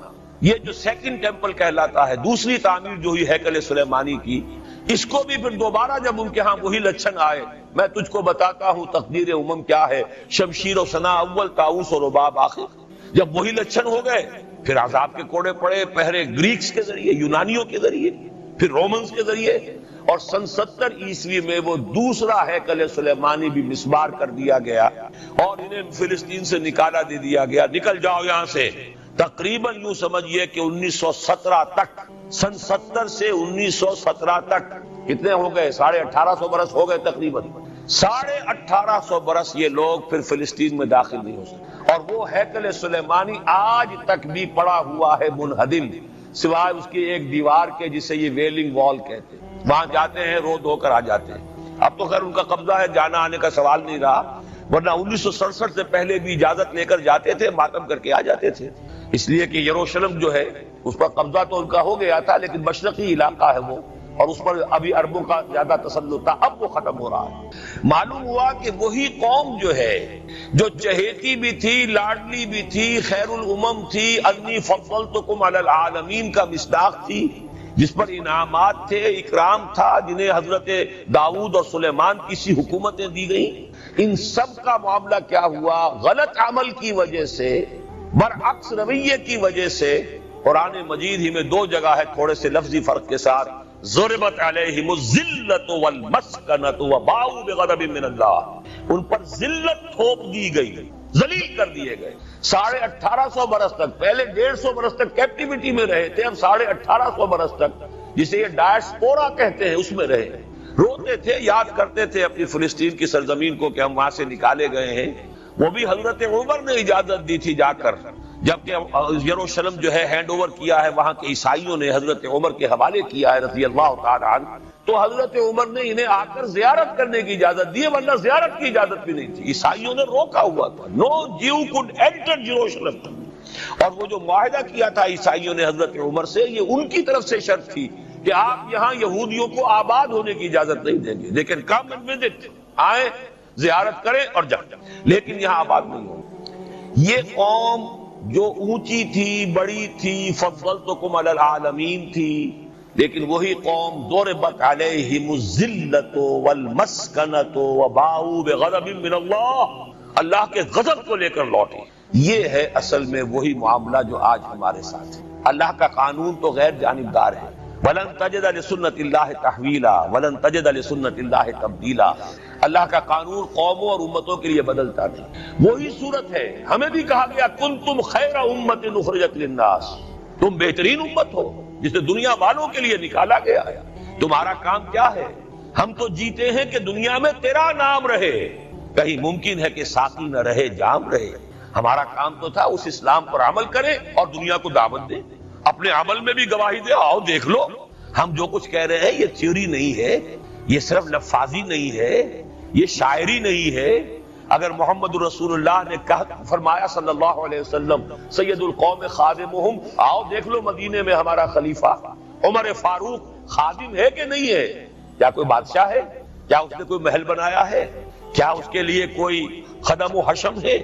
یہ جو سیکنڈ ٹیمپل کہلاتا ہے، دوسری تعمیر جو ہوئی ہیکل سلیمانی کی، اس کو بھی پھر دوبارہ جب ان کے ہاں وہی لچھن آئے، میں تجھ کو بتاتا ہوں تقدیر امم کیا ہے، شمشیر و ثنا اول، طاؤس و رباب آخر، جب وہی لچھن ہو گئے پھر عذاب کے کوڑے پڑے، پہلے گریکس کے ذریعے، یونانیوں کے ذریعے، پھر رومنز کے ذریعے، اور سن 70 عیسوی میں وہ دوسرا ہیکل سلیمانی بھی مسمار کر دیا گیا، اور انہیں فلسطین سے نکالا دے دیا گیا، نکل جاؤ یہاں سے۔ تقریباً یوں سمجھیے کہ 1917 تک، سن 70 سے 1917 تک کتنے ہو گئے؟ 1850 برس ہو گئے تقریباً۔ 1850 برس یہ لوگ پھر فلسطین میں داخل نہیں ہو سکتے، اور وہ ہیکل سلیمانی آج تک بھی پڑا ہوا ہے منہدم، سوائے اس کی ایک دیوار کے جسے یہ ویلنگ وال کہتے ہیں، وہاں جاتے ہیں رو دھو کر آ جاتے ہیں۔ اب تو خیر ان کا قبضہ ہے، جانا آنے کا سوال نہیں رہا، ورنہ 1967 سے پہلے بھی اجازت لے کر جاتے تھے، ماتم کر کے آ جاتے تھے، اس لیے کہ یروشلم جو ہے اس پر قبضہ تو ان کا ہو گیا تھا، لیکن مشرقی علاقہ ہے وہ، اور اس پر ابھی عربوں کا زیادہ تسلط تھا، اب وہ ختم ہو رہا ہے۔ معلوم ہوا کہ وہی قوم جو ہے، جو چہیتی بھی تھی، لاڈلی بھی تھی، خیر الامم تھی، انی فضلتکم علی العالمین کا مصداق تھی، جس پر انعامات تھے، اکرام تھا، جنہیں حضرت داؤد اور سلیمان کی سی حکومتیں دی گئیں، ان سب کا معاملہ کیا ہوا؟ غلط عمل کی وجہ سے، برعکس رویے کی وجہ سے قرآن مجید ہی میں دو جگہ ہے تھوڑے سے لفظی فرق کے ساتھ، ضربت علیہم الذلۃ والمسکنۃ وباؤوا بغضب من اللہ، ان پر ذلت تھوپ دی گئی، ذلیل کر دیے گئے۔ 1850 برس تک، پہلے 150 برس تک کیپٹیوٹی میں رہے تھے، اب 1850 برس تک جسے یہ ڈائسپورا کہتے ہیں اس میں رہے، روتے تھے، یاد کرتے تھے اپنی فلسطین کی سرزمین کو کہ ہم وہاں سے نکالے گئے ہیں۔ وہ بھی حضرت عمر نے اجازت دی تھی جا کر، جبکہ یروشلم جو ہے ہینڈ اوور کیا ہے وہاں کے عیسائیوں نے، حضرت عمر کے حوالے کیا ہے رضی اللہ تعالی عنہ، تو حضرت عمر نے انہیں آ کر زیارت کرنے کی اجازت دی، ورنہ زیارت کی اجازت بھی نہیں تھی، عیسائیوں نے روکا ہوا تھا، نو جیو کوڈ انٹر جیروشلم۔ اور وہ جو معاہدہ کیا تھا عیسائیوں نے حضرت عمر سے، یہ ان کی طرف سے شرط تھی کہ آپ یہاں یہودیوں کو آباد ہونے کی اجازت نہیں دیں گے، لیکن کم اینڈ وزٹ، آئیں زیارت کریں اور جائیں، لیکن یہاں آباد نہیں ہوں۔ یہ قوم جو اونچی تھی، بڑی تھی، فضلتکم علی العالمین تھی، لیکن وہی قوم ضربت علیہم الذلۃ والمسکنۃ وباؤوا بغضب من اللہ، اللہ کے غضب کو لے کر لوٹی۔ یہ ہے اصل میں وہی معاملہ جو آج ہمارے ساتھ ہے۔ اللہ کا قانون تو غیر جانبدار ہے، وَلَن تَجِدَ لِسُنَّتِ اللَّهِ تَحْوِيلًا وَلَن تَجِدَ لِسُنَّتِ اللَّهِ تَبْدِيلًا۔ اللہ کا قانون قوموں اور امتوں کے لیے بدلتا نہیں، وہی صورت ہے۔ ہمیں بھی کہا گیا کنتم خیر امت اخرجت للناس، تم بہترین امت ہو جسے دنیا والوں کے لیے نکالا گیا ہے۔ تمہارا کام کیا ہے؟ ہم تو جیتے ہیں کہ دنیا میں تیرا نام رہے، کہیں ممکن ہے کہ ساقی نہ رہے جام رہے۔ ہمارا کام تو تھا اس اسلام پر عمل کریں اور دنیا کو دعوت دیں، اپنے عمل میں بھی گواہی دے، آؤ دیکھ لو ہم جو کچھ کہہ رہے ہیں یہ تھیوری نہیں ہے، یہ صرف لفاظی نہیں ہے، یہ شاعری نہیں ہے۔ اگر محمد رسول اللہ نے فرمایا صلی اللہ علیہ وسلم سید القوم خادمہم، آؤ دیکھ لو مدینے میں ہمارا خلیفہ عمر فاروق خادم ہے کہ نہیں ہے؟ کیا کوئی بادشاہ ہے؟ کیا اس نے کوئی محل بنایا ہے؟ کیا اس کے لیے کوئی خدم و حشم ہے؟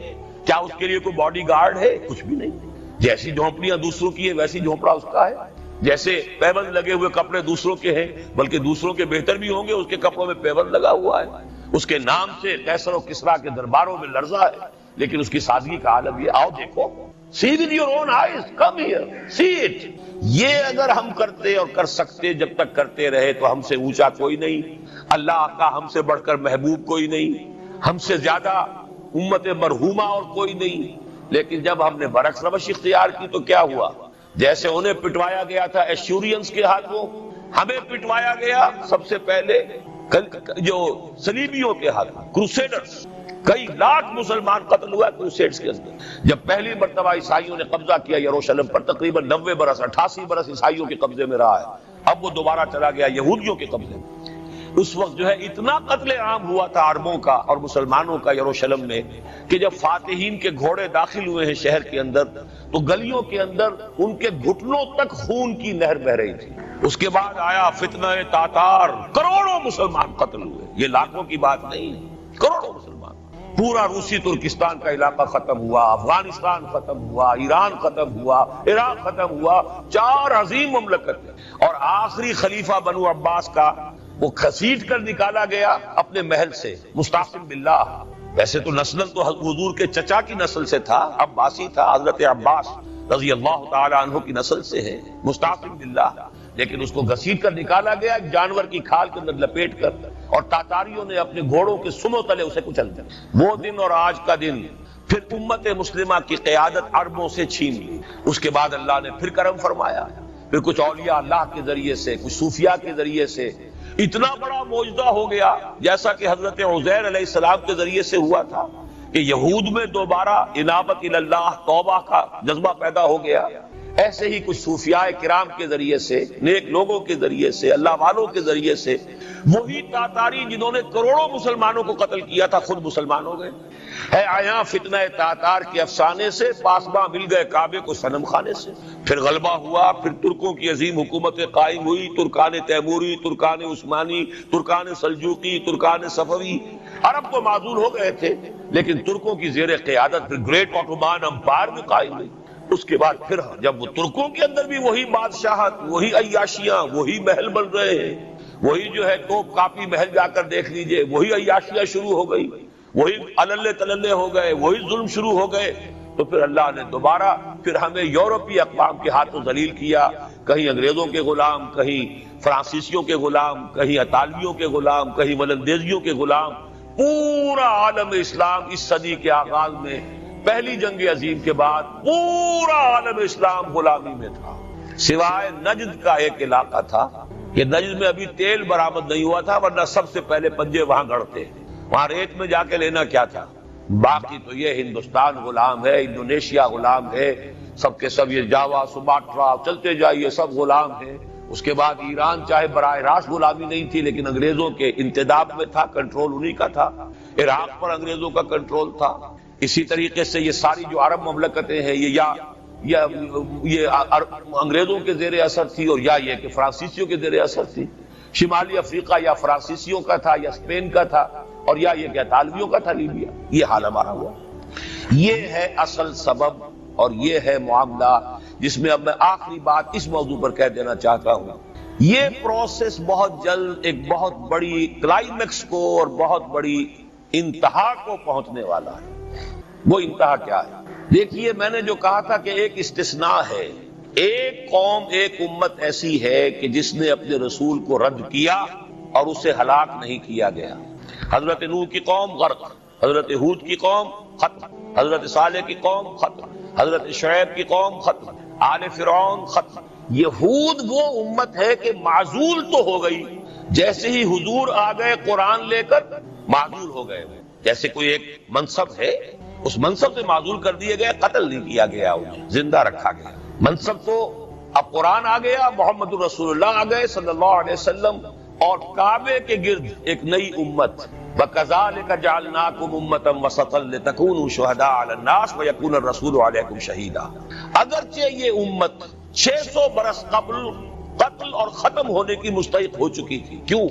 کیا اس کے لیے کوئی باڈی گارڈ ہے؟ کچھ بھی نہیں۔ جیسی جھونپڑیاں دوسروں کی ہے ویسی جھونپڑا اس کا ہے، جیسے پیبند لگے ہوئے کپڑے دوسروں کے ہیں، بلکہ دوسروں کے بہتر بھی ہوں گے، اس کے کپڑوں میں پیبند لگا ہوا ہے، اس کے نام سے قیصر و کسریٰ کے درباروں میں لرزہ ہے، لیکن اس کی سادگی کا عالم یہ، آؤ دیکھو، see with your own eyes, come here, see it۔ یہ اگر ہم کرتے اور کر سکتے، جب تک کرتے رہے تو ہم سے اونچا کوئی نہیں، اللہ کا ہم سے بڑھ کر محبوب کوئی نہیں، ہم سے زیادہ امت مرحومہ اور کوئی نہیں۔ لیکن جب ہم نے برعکس روش اختیار کی تو کیا ہوا؟ جیسے انہیں پٹوایا گیا تھا ایشورینز کے ہاتھوں، ہمیں پٹوایا گیا سب سے پہلے جو صلیبیوں کے ہاتھوں، کروسیڈرز۔ کئی لاکھ مسلمان قتل ہوا کروسیڈز کے اندر۔ جب پہلی مرتبہ عیسائیوں نے قبضہ کیا یروشلم پر، تقریباً 90 برس 88 برس عیسائیوں کے قبضے میں رہا ہے، اب وہ دوبارہ چلا گیا یہودیوں کے قبضے میں۔ اس وقت جو ہے اتنا قتل عام ہوا تھا عربوں کا اور مسلمانوں کا یروشلم میں کہ جب فاتحین کے گھوڑے داخل ہوئے ہیں شہر کے اندر تو گلیوں کے اندر ان کے گھٹنوں تک خون کی نہر بہ رہی تھی۔ اس کے بعد آیا فتنہ تاتار، کروڑوں مسلمان قتل ہوئے، یہ لاکھوں کی بات نہیں، کروڑوں مسلمان۔ پورا روسی ترکستان کا علاقہ ختم ہوا، افغانستان ختم ہوا، ایران ختم ہوا، عراق ختم ہوا، 4 عظیم مملکتیں، اور آخری خلیفہ بنو عباس کا وہ کھسیٹ کر نکالا گیا اپنے محل سے، مستعصم باللہ۔ ویسے تو نسل تو حضور کے چچا کی نسل سے تھا، عباسی تھا، حضرت عباس رضی اللہ تعالی عنہ کی نسل سے ہے، مستعصم باللہ، لیکن اس کو گھسیٹ کر نکالا گیا ایک جانور کی کھال کے اندر لپیٹ کر، اور تاتاریوں نے اپنے گھوڑوں کے سموں تلے اسے کچل دیا۔ وہ دن اور آج کا دن پھر امت مسلمہ کی قیادت عربوں سے چھین لی۔ اس کے بعد اللہ نے پھر کرم فرمایا، پھر کچھ اولیاء اللہ کے ذریعے سے، کچھ صوفیاء کے ذریعے سے اتنا بڑا معجزہ ہو گیا، جیسا کہ حضرت عزیر علیہ السلام کے ذریعے سے ہوا تھا کہ یہود میں دوبارہ انابت اللہ، توبہ کا جذبہ پیدا ہو گیا۔ ایسے ہی کچھ صوفیاء کرام کے ذریعے سے، نیک لوگوں کے ذریعے سے، اللہ والوں کے ذریعے سے، وہی تاتاری جنہوں نے کروڑوں مسلمانوں کو قتل کیا تھا خود مسلمان ہو گئے۔ ہے آیا فتنہ تاتار کے افسانے سے، پاسباں مل گئے کعبے کو صنم خانے سے۔ پھر غلبہ ہوا، پھر ترکوں کی عظیم حکومتیں قائم ہوئی، ترکان تیموری، Terken Usmani, Terken Seljuqi, Terken صفوی۔ عرب تو معذول ہو گئے تھے، لیکن ترکوں کی زیر قیادت پھر گریٹ آٹومان امپائر بھی قائم ہوئی۔ اس کے بعد پھر جب وہ ترکوں کے اندر بھی وہی بادشاہت، وہی عیاشیاں، وہی محل بن رہے ہیں، وہی جو ہے توپ کاپی محل جا کر دیکھ لیجئے، وہی عیاشیاں شروع ہو گئی، وہی اللے تللے ہو گئے، وہی ظلم شروع ہو گئے، تو پھر اللہ نے دوبارہ پھر ہمیں یورپی اقوام کے ہاتھوں ذلیل کیا، کہیں انگریزوں کے غلام، کہیں فرانسیسیوں کے غلام، کہیں اطالویوں کے غلام، کہیں ولندیزیوں کے غلام۔ پورا عالم اسلام اس صدی کے آغاز میں پہلی جنگ عظیم کے بعد پورا عالم اسلام غلامی میں تھا، سوائے نجد کا ایک علاقہ تھا کہ نجد میں ابھی تیل برآمد نہیں ہوا تھا، ورنہ سب سے پہلے پنجے وہاں گڑتے، وہاں ریت میں جا کے لینا کیا تھا۔ باقی تو یہ ہندوستان غلام ہے، انڈونیشیا غلام ہے، سب کے سب یہ جاوا، سماٹرا، چلتے جائیے سب غلام ہیں۔ اس کے بعد ایران چاہے براہ راست غلامی نہیں تھی لیکن انگریزوں کے انتداب میں تھا، کنٹرول انہی کا تھا، عراق پر انگریزوں کا کنٹرول تھا۔ اسی طریقے سے یہ ساری جو عرب مملکتیں ہیں یہ انگریزوں کے زیر اثر تھی، اور یا یہ کہ فرانسیسیوں کے زیر اثر تھی۔ شمالی افریقہ یا فرانسیسیوں کا تھا یا اسپین کا تھا، اور یا یہ کہ اطالویوں کا تھا لیبیا۔ یہ حال ہمارا ہوا۔ یہ ہے اصل سبب اور یہ ہے معاملہ جس میں اب میں آخری بات اس موضوع پر کہہ دینا چاہتا ہوں۔ یہ پروسیس بہت جلد ایک بہت بڑی کلائمیکس کو اور بہت بڑی انتہا کو پہنچنے والا ہے۔ وہ انتہا کیا ہے؟ دیکھیے، میں نے جو کہا تھا کہ ایک استثناء ہے، ایک قوم، ایک امت ایسی ہے کہ جس نے اپنے رسول کو رد کیا اور اسے ہلاک نہیں کیا گیا۔ حضرت نوح کی قوم غرق، حضرت ہود کی قوم ختم، حضرت صالح کی قوم ختم، حضرت شعیب کی قوم ختم، آل فرعون ختم۔ یہود وہ امت ہے کہ معزول تو ہو گئی، جیسے ہی حضور آ گئے قرآن لے کر معزول ہو گئے، جیسے کوئی ایک منصب ہے اس منصب سے معزول کر دیے گئے، قتل نہیں کیا گیا، انہیں زندہ رکھا گیا۔ منصب تو اب قرآن آ گیا، محمد رسول اللہ آ گئے صلی اللہ علیہ وسلم، اور کعبے کے گرد ایک نئی امت۔ وَكَذَلِكَ جَعَلْنَاكُمْ أُمَّةً وَسَطًا لِتَكُونُوا شُهَدَاءَ عَلَى النَّاسِ وَيَكُونَ الرَّسُولُ عَلَيْكُمْ شَهِيدًا۔ اگرچہ یہ امت 600 برس قبل قتل اور ختم ہونے کی مستحق ہو چکی تھی، کیوں؟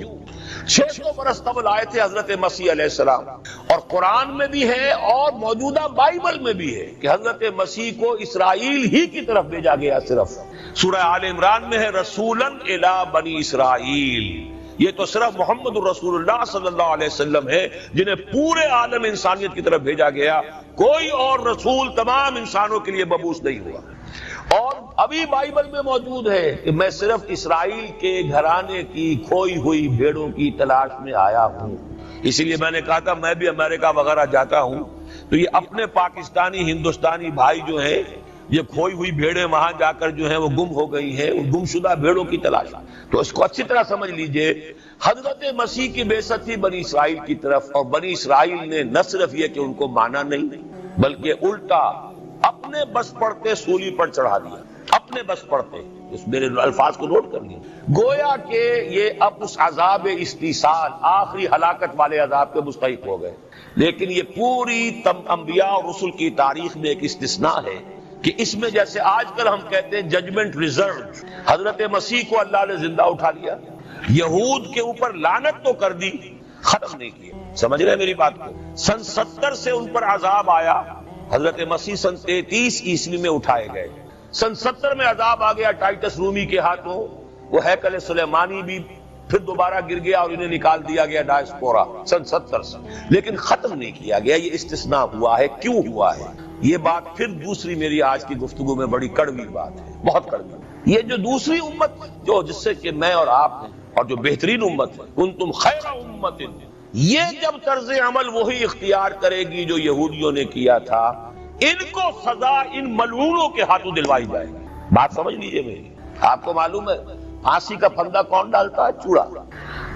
600 برس قبل آئے تھے حضرت مسیح علیہ السلام، اور قرآن میں بھی ہے اور موجودہ بائبل میں بھی ہے کہ حضرت مسیح کو اسرائیل ہی کی طرف بھیجا گیا۔ صرف سورہ آل عمران میں ہے رسولاً الی بنی اسرائیل۔ یہ تو صرف محمد رسول اللہ صلی اللہ علیہ وسلم ہے جنہیں پورے عالم انسانیت کی طرف بھیجا گیا، کوئی اور رسول تمام انسانوں کے لیے مبعوث نہیں ہوا۔ اور ابھی بائبل میں موجود ہے کہ میں صرف اسرائیل کے گھرانے کی کھوئی ہوئی بھیڑوں کی تلاش میں آیا ہوں۔ اسی لیے میں نے کہا تھا میں بھی امریکہ وغیرہ جاتا ہوں تو یہ اپنے پاکستانی ہندوستانی بھائی جو ہیں، یہ کھوئی ہوئی بھیڑیں وہاں جا کر جو ہیں وہ گم ہو گئی ہیں، گم شدہ بھیڑوں کی تلاش۔ تو اس کو اچھی طرح سمجھ لیجئے، حضرت مسیح کی بعثت تھی بنی اسرائیل کی طرف، اور بنی اسرائیل نے نہ صرف یہ کہ ان کو مانا نہیں بلکہ الٹا اپنے بس پڑتے سولی پر چڑھا دیا، اپنے بس پڑتے۔ اس میرے الفاظ کو نوٹ کر لیں، گویا کہ یہ اب اس عذاب استیصال، آخری ہلاکت والے عذاب کے مستحق ہو گئے۔ لیکن یہ پوری انبیاء اور رسل کی تاریخ میں ایک استثناء ہے کہ اس میں جیسے آج کل ہم کہتے ہیں ججمنٹ ریزرو، حضرت مسیح کو اللہ نے زندہ اٹھا لیا، یہود کے اوپر لعنت تو کر دی، ختم نہیں کیا۔ سمجھ رہے ہیں میری بات کو؟ سن 70 سے ان پر عذاب آیا، حضرت مسیح سن 33 عیسوی میں اٹھائے گئے۔ سن 70 میں عذاب آ گیا ٹائٹس رومی کے ہاتھوں، وہ ہیکل سلیمانی بھی پھر دوبارہ گر گیا اور انہیں نکال دیا گیا ڈائسپورا سن 70 سے، لیکن ختم نہیں کیا گیا۔ یہ استثناء ہوا ہے، کیوں ہوا ہے؟ یہ بات پھر دوسری میری آج کی گفتگو میں بڑی کڑوی بات ہے، بہت کڑوی۔ یہ جو دوسری امت جو جس سے کہ میں اور آپ ہیں، اور جو بہترین امت ہے، کنتم خیر امت، یہ جب طرز عمل وہی اختیار کرے گی جو یہودیوں نے کیا تھا، ان کو سزا ان ملعونوں کے ہاتھوں دلوائی جائے گی۔ بات سمجھ لیجیے میری۔ آپ کو معلوم ہے پھانسی کا پھندا کون ڈالتا ہے؟ چوڑا۔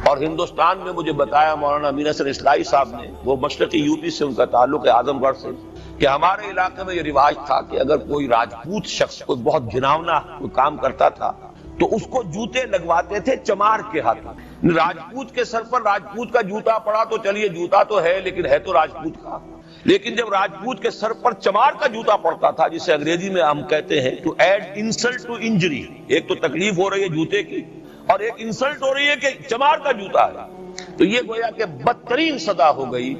اور ہندوستان میں مجھے بتایا مولانا امین حسن اصلاحی صاحب نے، وہ مشرقی یوپی سے ان کا تعلق ہے، اعظم گڑھ سے، کہ ہمارے علاقے میں یہ رواج تھا کہ اگر کوئی راجپوت شخص کوئی بہت گھناؤنا کوئی کام کرتا تھا تو اس کو جوتے لگواتے تھے چمار کے ہاتھوں۔ راجپوت کے سر پر راجپوت کا جوتا پڑا تو چلیے جوتا تو ہے لیکن ہے تو راجپوت کا، لیکن جب راجپوت کے سر پر چمار کا جوتا پڑتا تھا، جسے انگریزی میں ہم کہتے ہیں to add insult to injury, ایک تو تکلیف ہو رہی ہے جوتے کی اور ایک انسلٹ ہو رہی ہے کہ چمار کا جوتا ہے، تو یہ گویا کہ بدترین سزا ہو گئی۔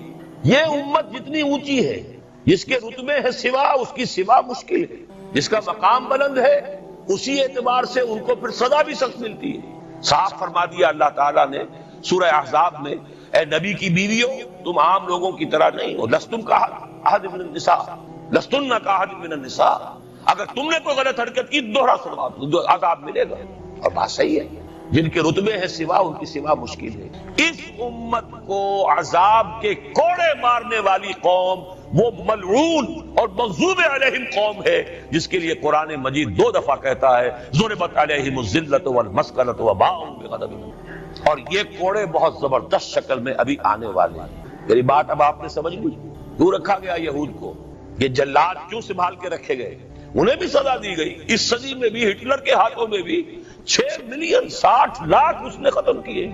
یہ امت جتنی اونچی ہے، جس کے رتبے ہے سوا، اس کی سوا مشکل ہے۔ جس کا مقام بلند ہے اسی اعتبار سے ان کو پھر سزا بھی سخت ملتی ہے۔ صاف فرما دیا اللہ تعالیٰ نے سورہ احزاب میں، اے نبی کی بیویوں تم عام لوگوں کی طرح نہیں ہو، لستم کاحد من النساء لستن کاحد من النساء، اگر تم نے کوئی غلط حرکت کی دوہرا عذاب ملے گا۔ اور بات صحیح ہے، جن کے رتبے ہیں سوا ان کی سوا مشکل ہے۔ اس امت کو عذاب کے کوڑے مارنے والی قوم وہ ملعون اور مغضوب علیہم قوم ہے جس کے لیے قرآن مجید 2 دفعہ کہتا ہے ضربت علیہم الذلۃ والمسکنۃ وباءوا بغضب من اللہ، اور یہ کوڑے بہت زبردست شکل میں ابھی آنے والے ہیں۔ میری بات اب آپ نے سمجھ لی؟ کیوں رکھا گیا یہود کو؟ یہ جلاد کیوں سنبھال کے رکھے گئے؟ انہیں بھی سزا دی گئی۔ اس صدی میں بھی ہٹلر کے ہاتھوں میں بھی 6 ملین 60 لاکھ اس نے ختم کیے،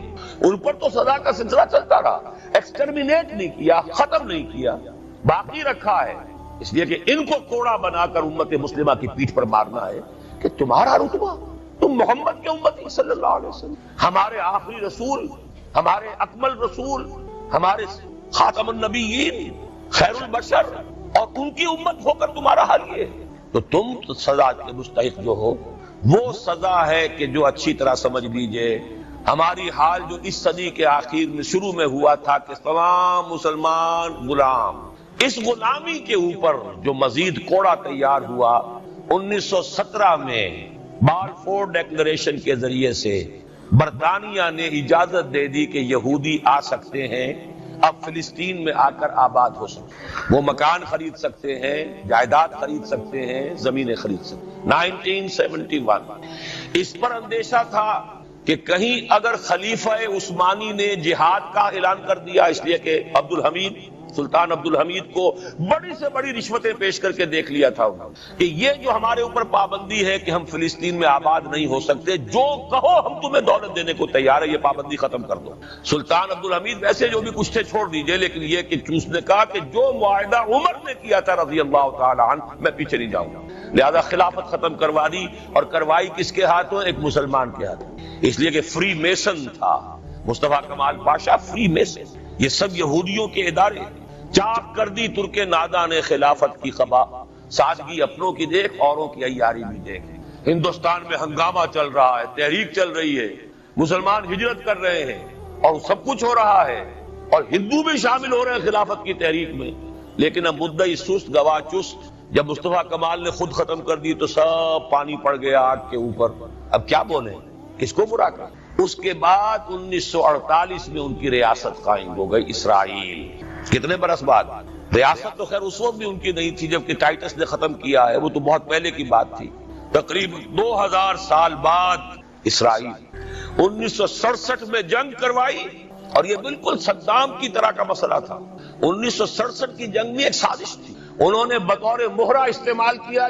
ان پر تو سزا کا سلسلہ چلتا رہا، ایکسٹرمینیٹ نہیں کیا، ختم نہیں کیا، باقی رکھا ہے، اس لیے کہ ان کو کوڑا بنا کر امت مسلمہ کی پیٹھ پر مارنا ہے کہ تمہارا رتبہ، تم محمد کے امتی صلی اللہ علیہ وسلم، ہمارے آخری رسول، ہمارے اکمل رسول، ہمارے خاتم النبیین، خیر البشر، اور ان کی امت ہو کر تمہارا حال یہ ہے، تو تم سزا کے مستحق جو ہو۔ وہ سزا ہے کہ جو اچھی طرح سمجھ لیجئے ہماری حال جو اس صدی کے آخر میں شروع میں ہوا تھا کہ تمام مسلمان غلام، اس غلامی کے اوپر جو مزید کوڑا تیار ہوا 1917 میں بالفور ڈیکلریشن کے ذریعے سے برطانیہ نے اجازت دے دی کہ یہودی آ سکتے ہیں، اب فلسطین میں آ کر آباد ہو سکتے، وہ مکان خرید سکتے ہیں، جائیداد خرید سکتے ہیں، زمینیں خرید سکتے ہیں۔ 1971 اس پر اندیشہ تھا کہ کہیں اگر خلیفہ عثمانی نے جہاد کا اعلان کر دیا، اس لیے کہ سلطان عبد الحمید کو بڑی سے بڑی رشوتیں پیش کر کے دیکھ لیا تھا انہوں نے کہ یہ جو ہمارے اوپر پابندی ہے کہ ہم فلسطین میں آباد نہیں ہو سکتے، جو کہو ہم تمہیں دولت دینے کو تیار ہے، یہ پابندی ختم کر دو۔ سلطان عبد الحمید ویسے جو بھی کچھ تھے چھوڑ دیجئے، لیکن یہ کہ اس نے کہا کہ جو معاہدہ عمر نے کیا تھا رضی اللہ تعالی عنہ، میں پیچھے نہیں جاؤں گا، لہذا خلافت ختم کروا دی، اور کروائی کس کے ہاتھوں؟ ایک مسلمان کے ہاتھوں، اس لیے کہ فری میسن تھا مصطفیٰ کمال پاشا، فری میسن، یہ سب یہودیوں کے ادارے۔ چاک کر دی ترک ناداں نے خلافت کی قبا، سادگی اپنوں کی دیکھ اوروں کی عیاری بھی دیکھ۔ ہندوستان میں ہنگامہ چل رہا ہے، تحریک چل رہی ہے، مسلمان ہجرت کر رہے ہیں اور سب کچھ ہو رہا ہے، اور ہندو بھی شامل ہو رہے ہیں خلافت کی تحریک میں، لیکن اب مدعی سست گواہ چست، جب مصطفیٰ کمال نے خود ختم کر دی تو سب پانی پڑ گیا آگ کے اوپر، اب کیا بولیں، کس کو برا کریں؟ اس کے بعد 1948 میں ان کی ریاست قائم ہو گئی اسرائیل۔ کتنے برس بعد؟ ریاست تو خیر اس وقت بھی ان کی نہیں تھی جبکہ ٹائٹس نے ختم کیا ہے، وہ تو بہت پہلے کی بات تھی، تقریباً 2000 سال بعد اسرائیل 1967 میں جنگ کروائی، اور یہ بالکل صدام کی طرح کا مسئلہ تھا۔ 1967 کی جنگ میں ایک سازش تھی، انہوں نے بطور مہرہ استعمال کیا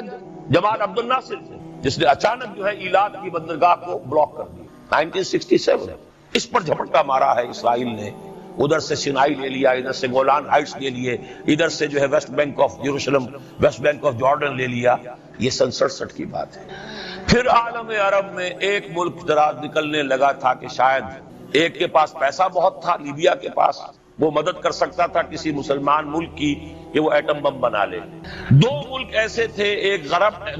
جمال عبد الناصر سے، جس نے اچانک جو ہے ایلات کی بندرگاہ کو بلاک کر دیا۔ 1967 اس پر جھپٹا مارا ہے اسرائیل نے، ادھر سے سینائی لے لیا، ادھر سے گولان ہائٹس لے لیے، ادھر سے جو ہے West Bank of Jerusalem, West Bank of Jordan لے لیا۔ یہ 67 کی بات ہے۔ پھر عالم عرب میں ایک ملک ذرا نکلنے لگا تھا کہ شاید ایک کے پاس پیسہ بہت تھا، لیبیا کے پاس، وہ مدد کر سکتا تھا کسی مسلمان ملک کی کہ وہ ایٹم بم بنا لے۔ 2 ملک ایسے تھے، ایک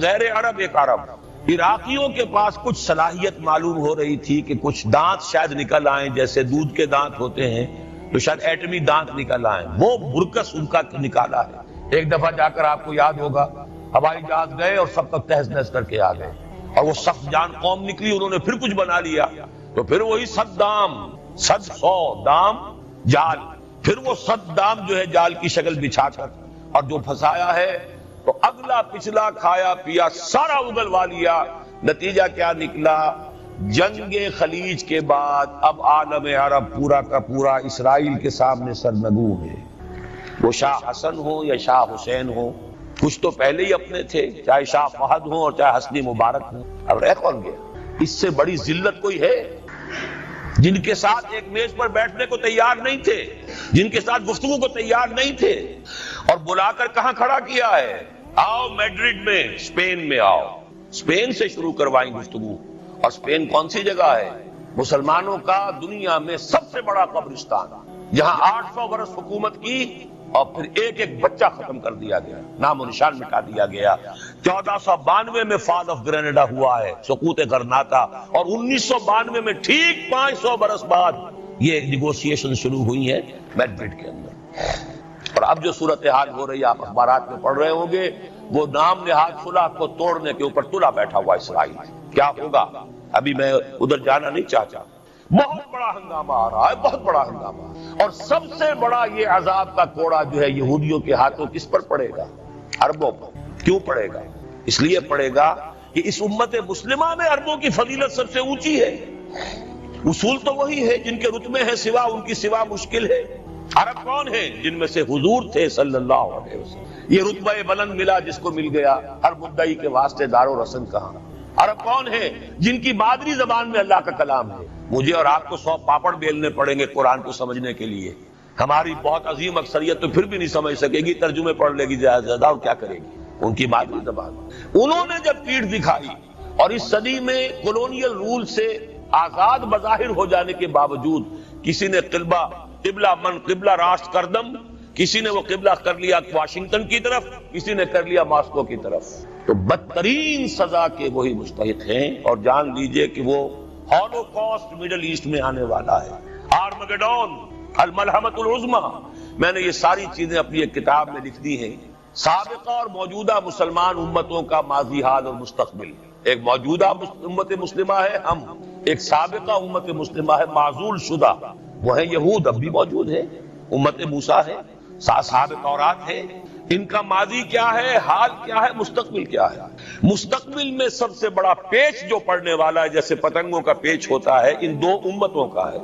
غیر عرب، ایک عرب۔ عراقیوں کے پاس کچھ صلاحیت معلوم ہو رہی تھی کہ کچھ دانت شاید نکل آئیں، جیسے دودھ کے دانت ہوتے ہیں تو شاید ایٹمی دانت نکل آئیں، وہ برکس ان کا نکالا ہے۔ ایک دفعہ جا کر آپ کو یاد ہوگا ہوائی جہاز گئے اور سب تک تہز نہز کر کے آ گئے، اور وہ سخت جان قوم نکلی، انہوں نے پھر کچھ بنا لیا، تو پھر وہی 100 دام جال، پھر وہ 100 دام جو ہے جال کی شکل بچھا کر، اور جو پھنسایا ہے تو اگلا پچھلا کھایا پیا سارا اگلوا لیا۔ نتیجہ کیا نکلا؟ جنگ خلیج کے بعد اب عالم عرب پورا کا پورا اسرائیل کے سامنے سرنگوں ہے، وہ شاہ حسن ہو یا شاہ حسین ہو، کچھ تو پہلے ہی اپنے تھے، چاہے شاہ فہد ہوں اور چاہے حسنی مبارک ہوں، اب رہ کون گیا؟ اس سے بڑی ذلت کوئی ہے؟ جن کے ساتھ ایک میز پر بیٹھنے کو تیار نہیں تھے، جن کے ساتھ گفتگو کو تیار نہیں تھے، اور بلا کر کہاں کھڑا کیا ہے؟ آؤ میڈرڈ میں، اسپین میں آؤ، اسپین سے شروع کروائیں گفتگو۔ اور اسپین کون سی جگہ ہے؟ مسلمانوں کا دنیا میں سب سے بڑا قبرستان، جہاں 800 برس حکومت کی اور پھر ایک ایک بچہ ختم کر دیا گیا، نام و نشان مٹا دیا گیا۔ 1492 میں فال آف گرینیڈا ہوا ہے، سقوط غرناطہ، اور 1992 میں ٹھیک 500 برس بعد یہ نیگوشیشن شروع ہوئی ہے میڈرڈ کے اندر۔ اور اب جو صورتحال ہو رہی ہے، آپ اخبارات میں پڑھ رہے ہوں گے، وہ نام نہاد صلح کو توڑنے کے اوپر تلا بیٹھا ہوا اسرائیل۔ کیا ہوگا ابھی میں ادھر جانا نہیں چاہتا۔ بہت بڑا ہنگامہ آ رہا ہے، بہت بڑا ہنگامہ، اور سب سے بڑا یہ عذاب کا کوڑا جو ہے یہودیوں کے ہاتھوں کس پر پڑے گا؟ عربوں پر۔ کیوں پڑے گا؟ اس لیے پڑے گا کہ اس امت مسلمہ میں عربوں کی فضیلت سب سے اونچی ہے۔ اصول تو وہی ہے، جن کے رتبے ہیں سوا ان کی سوا مشکل ہے۔ عرب کون ہیں؟ جن میں سے حضور تھے صلی اللہ علیہ وسلم۔ یہ رتبہ بلند ملا جس کو مل گیا، ہر مدعی کے واسطے دار و رسن کہاں۔ عرب کون ہیں؟ جن کی مادری زبان میں اللہ کا کلام ہے۔ مجھے اور آپ کو 100 پاپڑ بیلنے پڑیں گے قرآن کو سمجھنے کے لیے۔ ہماری بہت عظیم اکثریت تو پھر بھی نہیں سمجھ سکے گی، ترجمے پڑھ لے گی زیادہ سے زیادہ، اور کیا کرے گی ان کی مادری زبان۔ انہوں نے جب پیٹھ دکھائی اور اس صدی میں کولونیل رول سے آزاد بظاہر ہو جانے کے باوجود کسی نے قبلہ من قبلہ راست کردم، کسی نے وہ قبلہ کر لیا واشنگٹن کی طرف، کسی نے کر لیا ماسکو کی طرف، تو بدترین سزا کے وہی مستحق ہیں۔ اور جان لیجئے کہ وہ ہولوکاسٹ مڈل ایسٹ میں آنے والا ہے، آرمگیڈون، الملحمۃ العظمی۔ میں نے یہ ساری چیزیں اپنی ایک کتاب میں لکھ دی ہیں، سابقہ اور موجودہ مسلمان امتوں کا ماضی حال اور مستقبل۔ ایک موجودہ امت مسلمہ ہے ہم، ایک سابقہ امت مسلمہ ہے معزول شدہ، وہ ہے یہود، اب بھی موجود ہے، امت موسیٰ ہے، صاحب تورات ہے۔ ان کا ماضی کیا ہے، حال کیا ہے، مستقبل کیا ہے؟ مستقبل میں سب سے بڑا پیچ جو پڑنے والا ہے، جیسے پتنگوں کا پیچ ہوتا ہے، ان دو امتوں کا ہے۔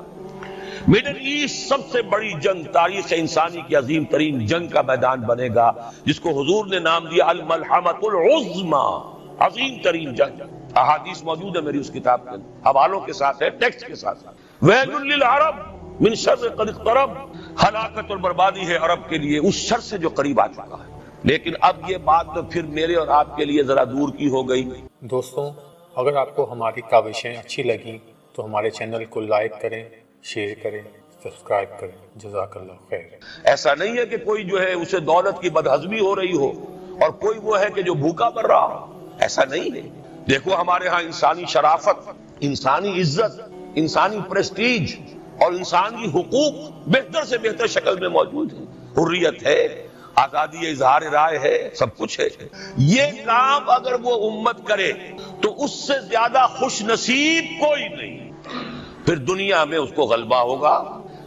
مڈل ایسٹ سب سے بڑی جنگ، تاریخ انسانی کی عظیم ترین جنگ کا میدان بنے گا، جس کو حضور نے نام دیا الملحمۃ العظمی، عظیم ترین جنگ۔ احادیث موجود ہے میری اس کتاب کے حوالوں کے ساتھ ہے، ٹیکسٹ کے ساتھ۔ ویل للعرب من شر قد اقترب، ہلاکت اور بربادی ہے عرب کے لیے اس شر سے جو قریب آ چکا ہے۔ لیکن اب یہ بات تو پھر میرے اور آپ کے لیے ذرا دور کی ہو گئی۔ دوستوں، اگر آپ کو ہماری کاوشیں اچھی لگیں تو ہمارے چینل کو لائک کریں، شیئر کریں، سبسکرائب کریں۔ جزاک اللہ خیر۔ ایسا نہیں ہے کہ کوئی جو ہے اسے دولت کی بدہضمی ہو رہی ہو اور کوئی وہ ہے کہ جو بھوکا مر رہا ہو، ایسا نہیں ہے۔ دیکھو ہمارے ہاں انسانی شرافت، انسانی عزت، انسانی پریسٹیج اور انسانی حقوق بہتر سے بہتر شکل میں موجود ہے، حریت ہے، آزادی اظہار رائے ہے، سب کچھ ہے۔ یہ کام اگر وہ امت کرے تو اس سے زیادہ خوش نصیب کوئی نہیں۔ پھر دنیا میں اس کو غلبہ ہوگا،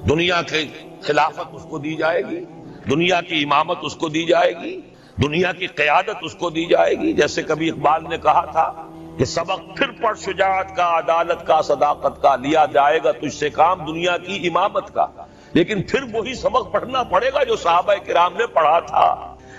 دنیا کی خلافت اس کو دی جائے گی، دنیا کی امامت اس کو دی جائے گی، دنیا کی قیادت اس کو دی جائے گی۔ جیسے کبھی اقبال نے کہا تھا کہ سبق پھر پڑھ شجاعت کا، عدالت کا، صداقت کا، لیا جائے گا تجھ سے کام دنیا کی امامت کا۔ لیکن پھر وہی سبق پڑھنا پڑے گا جو صحابہ کرام نے پڑھا تھا۔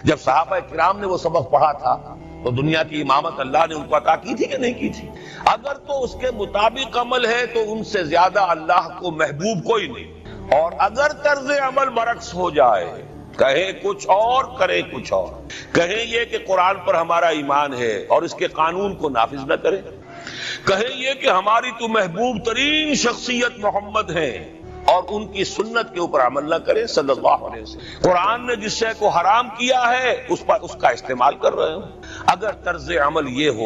جب صحابہ کرام نے وہ سبق پڑھا تھا تو دنیا کی امامت اللہ نے ان کو عطا کی تھی کہ نہیں کی تھی؟ اگر تو اس کے مطابق عمل ہے تو ان سے زیادہ اللہ کو محبوب کوئی نہیں، اور اگر طرز عمل برعکس ہو جائے، کہیں کچھ اور کرے کچھ اور، کہیں یہ کہ قرآن پر ہمارا ایمان ہے اور اس کے قانون کو نافذ نہ کرے، کہیں یہ کہ ہماری تو محبوب ترین شخصیت محمد ہیں اور ان کی سنت کے اوپر عمل نہ کرے صلی اللہ علیہ وسلم، قرآن نے جس شے کو حرام کیا ہے اس پر اس کا استعمال کر رہے ہوں، اگر طرز عمل یہ ہو